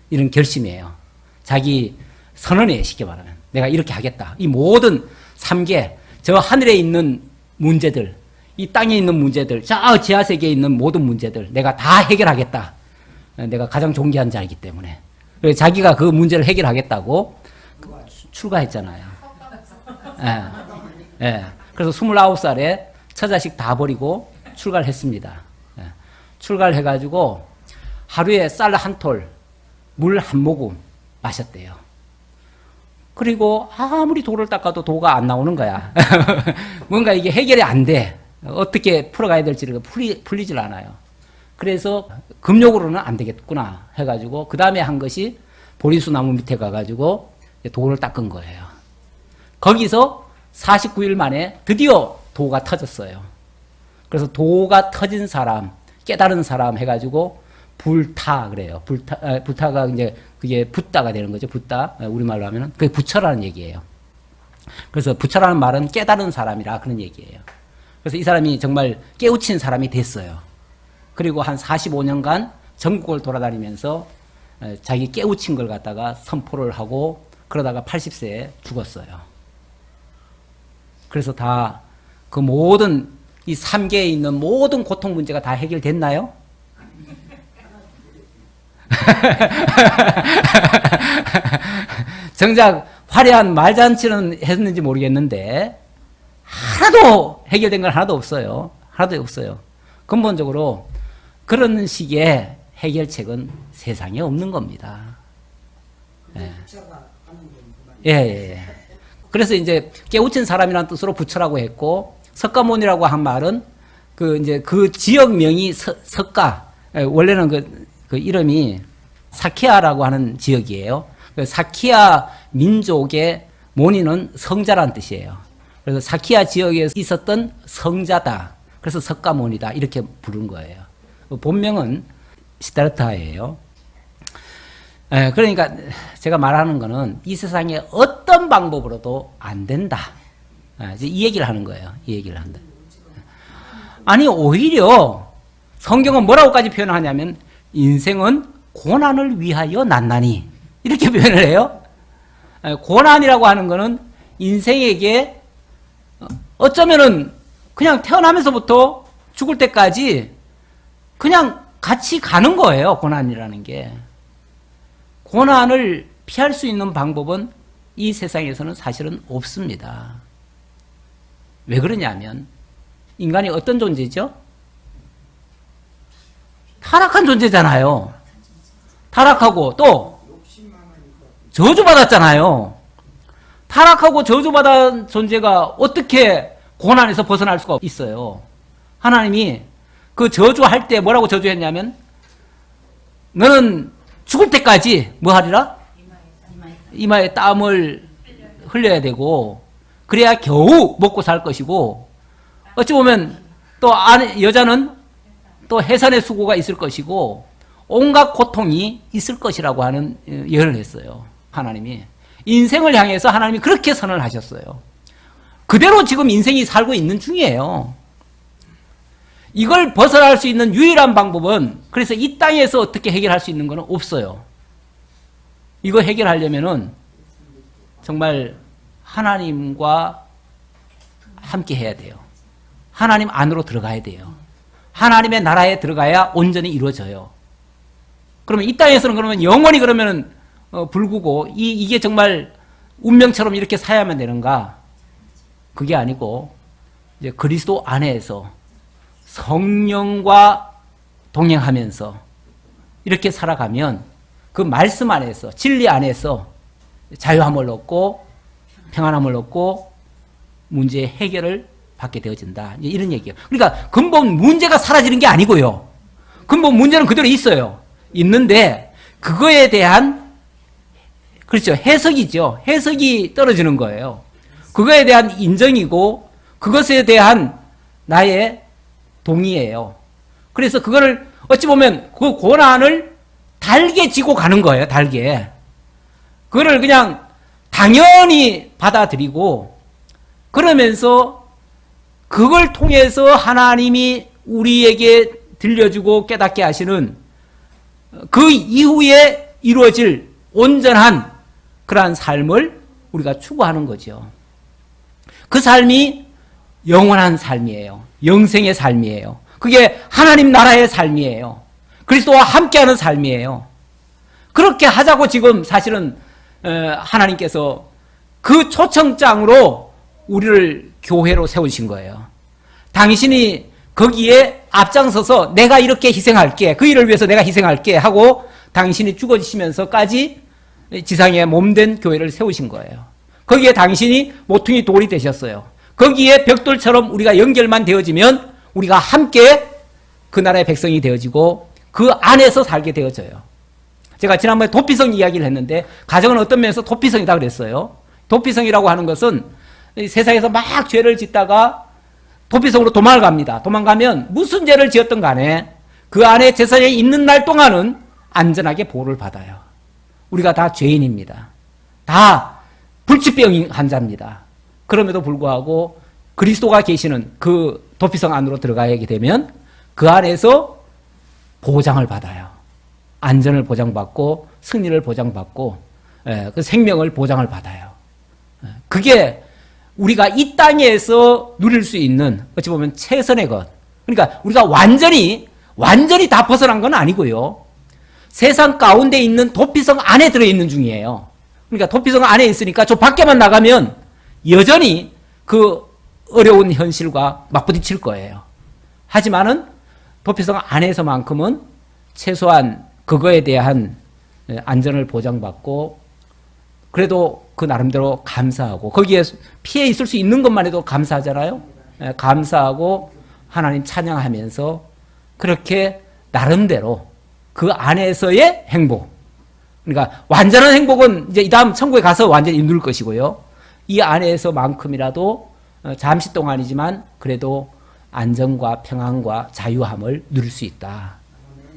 이런 결심이에요. 자기 선언에 쉽게 말하면 내가 이렇게 하겠다. 이 모든 3계, 저 하늘에 있는 문제들, 이 땅에 있는 문제들, 저 지하세계에 있는 모든 문제들 내가 다 해결하겠다. 내가 가장 존귀한 자이기 때문에. 그래서 자기가 그 문제를 해결하겠다고 출가했잖아요. 그래서 29살에 처자식 다 버리고 출가를 했습니다. 출가를 해가지고 하루에 쌀 한 톨, 물 한 모금 마셨대요. 그리고 아무리 돌을 닦아도 도가 안 나오는 거야. 뭔가 이게 해결이 안 돼. 어떻게 풀어가야 될지를 풀리질 않아요. 그래서 금욕으로는 안 되겠구나 해가지고 그 다음에 한 것이 보리수 나무 밑에 가가지고 도를 닦은 거예요. 거기서 49일 만에 드디어 도가 터졌어요. 그래서 도가 터진 사람, 깨달은 사람 해가지고 불타 그래요. 불타가 이제 그게 붓다가 되는 거죠. 붓다. 우리말로 하면은 그게 부처라는 얘기예요. 그래서 부처라는 말은 깨달은 사람이라 그런 얘기예요. 그래서 이 사람이 정말 깨우친 사람이 됐어요. 그리고 한 45년간 전국을 돌아다니면서 자기 깨우친 걸 갖다가 선포를 하고 그러다가 80세에 죽었어요. 그래서 다 그 모든 이 3계에 있는 모든 고통 문제가 다 해결됐나요? 정작 화려한 말잔치는 했는지 모르겠는데 하나도 해결된 건 하나도 없어요. 하나도 없어요. 근본적으로 그런 식의 해결책은 세상에 없는 겁니다. 예. 그래서 이제 깨우친 사람이라는 뜻으로 부처라고 했고 석가모니라고 한 말은 그 지역명이 석가 원래는 그 이름이 사키아라고 하는 지역이에요. 사키아 민족의 모니는 성자라는 뜻이에요. 그래서 사키아 지역에 있었던 성자다. 그래서 석가모니다 이렇게 부른 거예요. 본명은 시타르타예요. 그러니까 제가 말하는 거는 이 세상에 어떤 방법으로도 안 된다. 이 얘기를 하는 거예요. 이 얘기를 한다. 아니 오히려 성경은 뭐라고까지 표현하냐면 인생은 고난을 위하여 난나니 이렇게 표현을 해요. 고난이라고 하는 거는 인생에게 어쩌면은 그냥 태어나면서부터 죽을 때까지 그냥 같이 가는 거예요. 고난이라는 게. 고난을 피할 수 있는 방법은 이 세상에서는 사실은 없습니다. 왜 그러냐면 인간이 어떤 존재죠? 타락한 존재잖아요. 타락하고 또 저주받았잖아요. 타락하고 저주받은 존재가 어떻게 고난에서 벗어날 수가 있어요. 하나님이 그 저주할 때 뭐라고 저주했냐면 너는 죽을 때까지 뭐 하리라? 이마에 땀을 흘려야 되고 그래야 겨우 먹고 살 것이고 어찌 보면 또 여자는 또 해산의 수고가 있을 것이고 온갖 고통이 있을 것이라고 하는 예언을 했어요. 하나님이. 인생을 향해서 하나님이 그렇게 선언을 하셨어요. 그대로 지금 인생이 살고 있는 중이에요. 이걸 벗어날 수 있는 유일한 방법은, 그래서 이 땅에서 어떻게 해결할 수 있는 건 없어요. 이거 해결하려면은 정말 하나님과 함께 해야 돼요. 하나님 안으로 들어가야 돼요. 하나님의 나라에 들어가야 온전히 이루어져요. 그러면 이 땅에서는 그러면 영원히 그러면은 불구고 이게 정말 운명처럼 이렇게 살아야만 되는가? 그게 아니고 이제 그리스도 안에서 성령과 동행하면서 이렇게 살아가면 그 말씀 안에서, 진리 안에서 자유함을 얻고 평안함을 얻고 문제의 해결을 받게 되어진다. 이런 얘기예요. 그러니까 근본 문제가 사라지는 게 아니고요. 근본 문제는 그대로 있어요. 있는데 그거에 대한, 그렇죠, 해석이죠. 해석이 떨어지는 거예요. 그거에 대한 인정이고 그것에 대한 나의 동의예요. 그래서 그거를 어찌 보면 그 고난을 달게 지고 가는 거예요. 달게. 그거를 그냥 당연히 받아들이고 그러면서 그걸 통해서 하나님이 우리에게 들려주고 깨닫게 하시는 그 이후에 이루어질 온전한 그러한 삶을 우리가 추구하는 거죠. 그 삶이 영원한 삶이에요. 영생의 삶이에요. 그게 하나님 나라의 삶이에요. 그리스도와 함께하는 삶이에요. 그렇게 하자고 지금 사실은 하나님께서 그 초청장으로 우리를 교회로 세우신 거예요. 당신이 거기에 앞장서서 내가 이렇게 희생할게, 그 일을 위해서 내가 희생할게 하고 당신이 죽어지시면서까지 지상에 몸된 교회를 세우신 거예요. 거기에 당신이 모퉁이 돌이 되셨어요. 거기에 벽돌처럼 우리가 연결만 되어지면 우리가 함께 그 나라의 백성이 되어지고 그 안에서 살게 되어져요. 제가 지난번에 도피성 이야기를 했는데 가정은 어떤 면에서 도피성이다 그랬어요. 도피성이라고 하는 것은 세상에서 막 죄를 짓다가 도피성으로 도망을 갑니다. 도망가면 무슨 죄를 지었든 간에 그 안에 재산이 있는 날 동안은 안전하게 보호를 받아요. 우리가 다 죄인입니다. 다 불치병 환자입니다. 그럼에도 불구하고 그리스도가 계시는 그 도피성 안으로 들어가게 되면 그 안에서 보장을 받아요. 안전을 보장받고 승리를 보장받고 그 생명을 보장을 받아요. 그게 우리가 이 땅에서 누릴 수 있는 어찌 보면 최선의 것. 그러니까 우리가 완전히 다 벗어난 건 아니고요. 세상 가운데 있는 도피성 안에 들어있는 중이에요. 그러니까 도피성 안에 있으니까 저 밖에만 나가면 여전히 그 어려운 현실과 맞부딪힐 거예요. 하지만은 도피성 안에서만큼은 최소한 그거에 대한 안전을 보장받고 그래도 그 나름대로 감사하고 거기에 피해 있을 수 있는 것만 해도 감사하잖아요. 감사하고 하나님 찬양하면서 그렇게 나름대로 그 안에서의 행복. 그러니까 완전한 행복은 이제 이 다음 천국에 가서 완전히 누릴 것이고요. 이 안에서만큼이라도 잠시 동안이지만 그래도 안정과 평안과 자유함을 누릴 수 있다.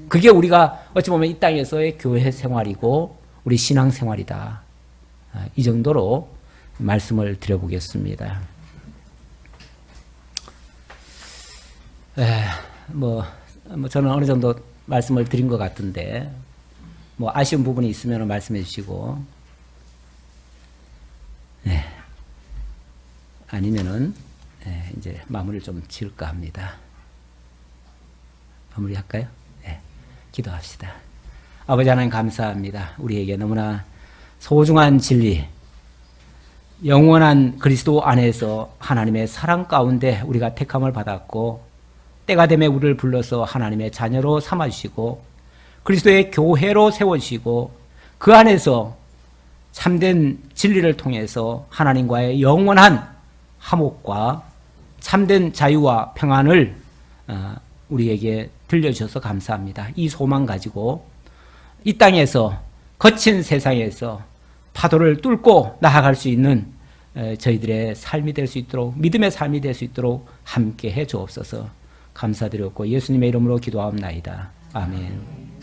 그게 우리가 어찌 보면 이 땅에서의 교회 생활이고 우리 신앙 생활이다. 이 정도로 말씀을 드려보겠습니다. 뭐 저는 어느 정도 말씀을 드린 것 같은데 뭐 아쉬운 부분이 있으면 말씀해 주시고 아니면은 이제 마무리를 좀 지을까 합니다. 마무리할까요? 기도합시다. 아버지 하나님 감사합니다. 우리에게 너무나 소중한 진리, 영원한 그리스도 안에서 하나님의 사랑 가운데 우리가 택함을 받았고 때가 되매 우리를 불러서 하나님의 자녀로 삼아주시고 그리스도의 교회로 세워주시고 그 안에서 참된 진리를 통해서 하나님과의 영원한 화목과 참된 자유와 평안을 우리에게 들려주셔서 감사합니다. 이 소망 가지고 이 땅에서 거친 세상에서 파도를 뚫고 나아갈 수 있는 저희들의 삶이 될 수 있도록 믿음의 삶이 될 수 있도록 함께 해 주옵소서. 감사드렸고 예수님의 이름으로 기도하옵나이다. 아멘.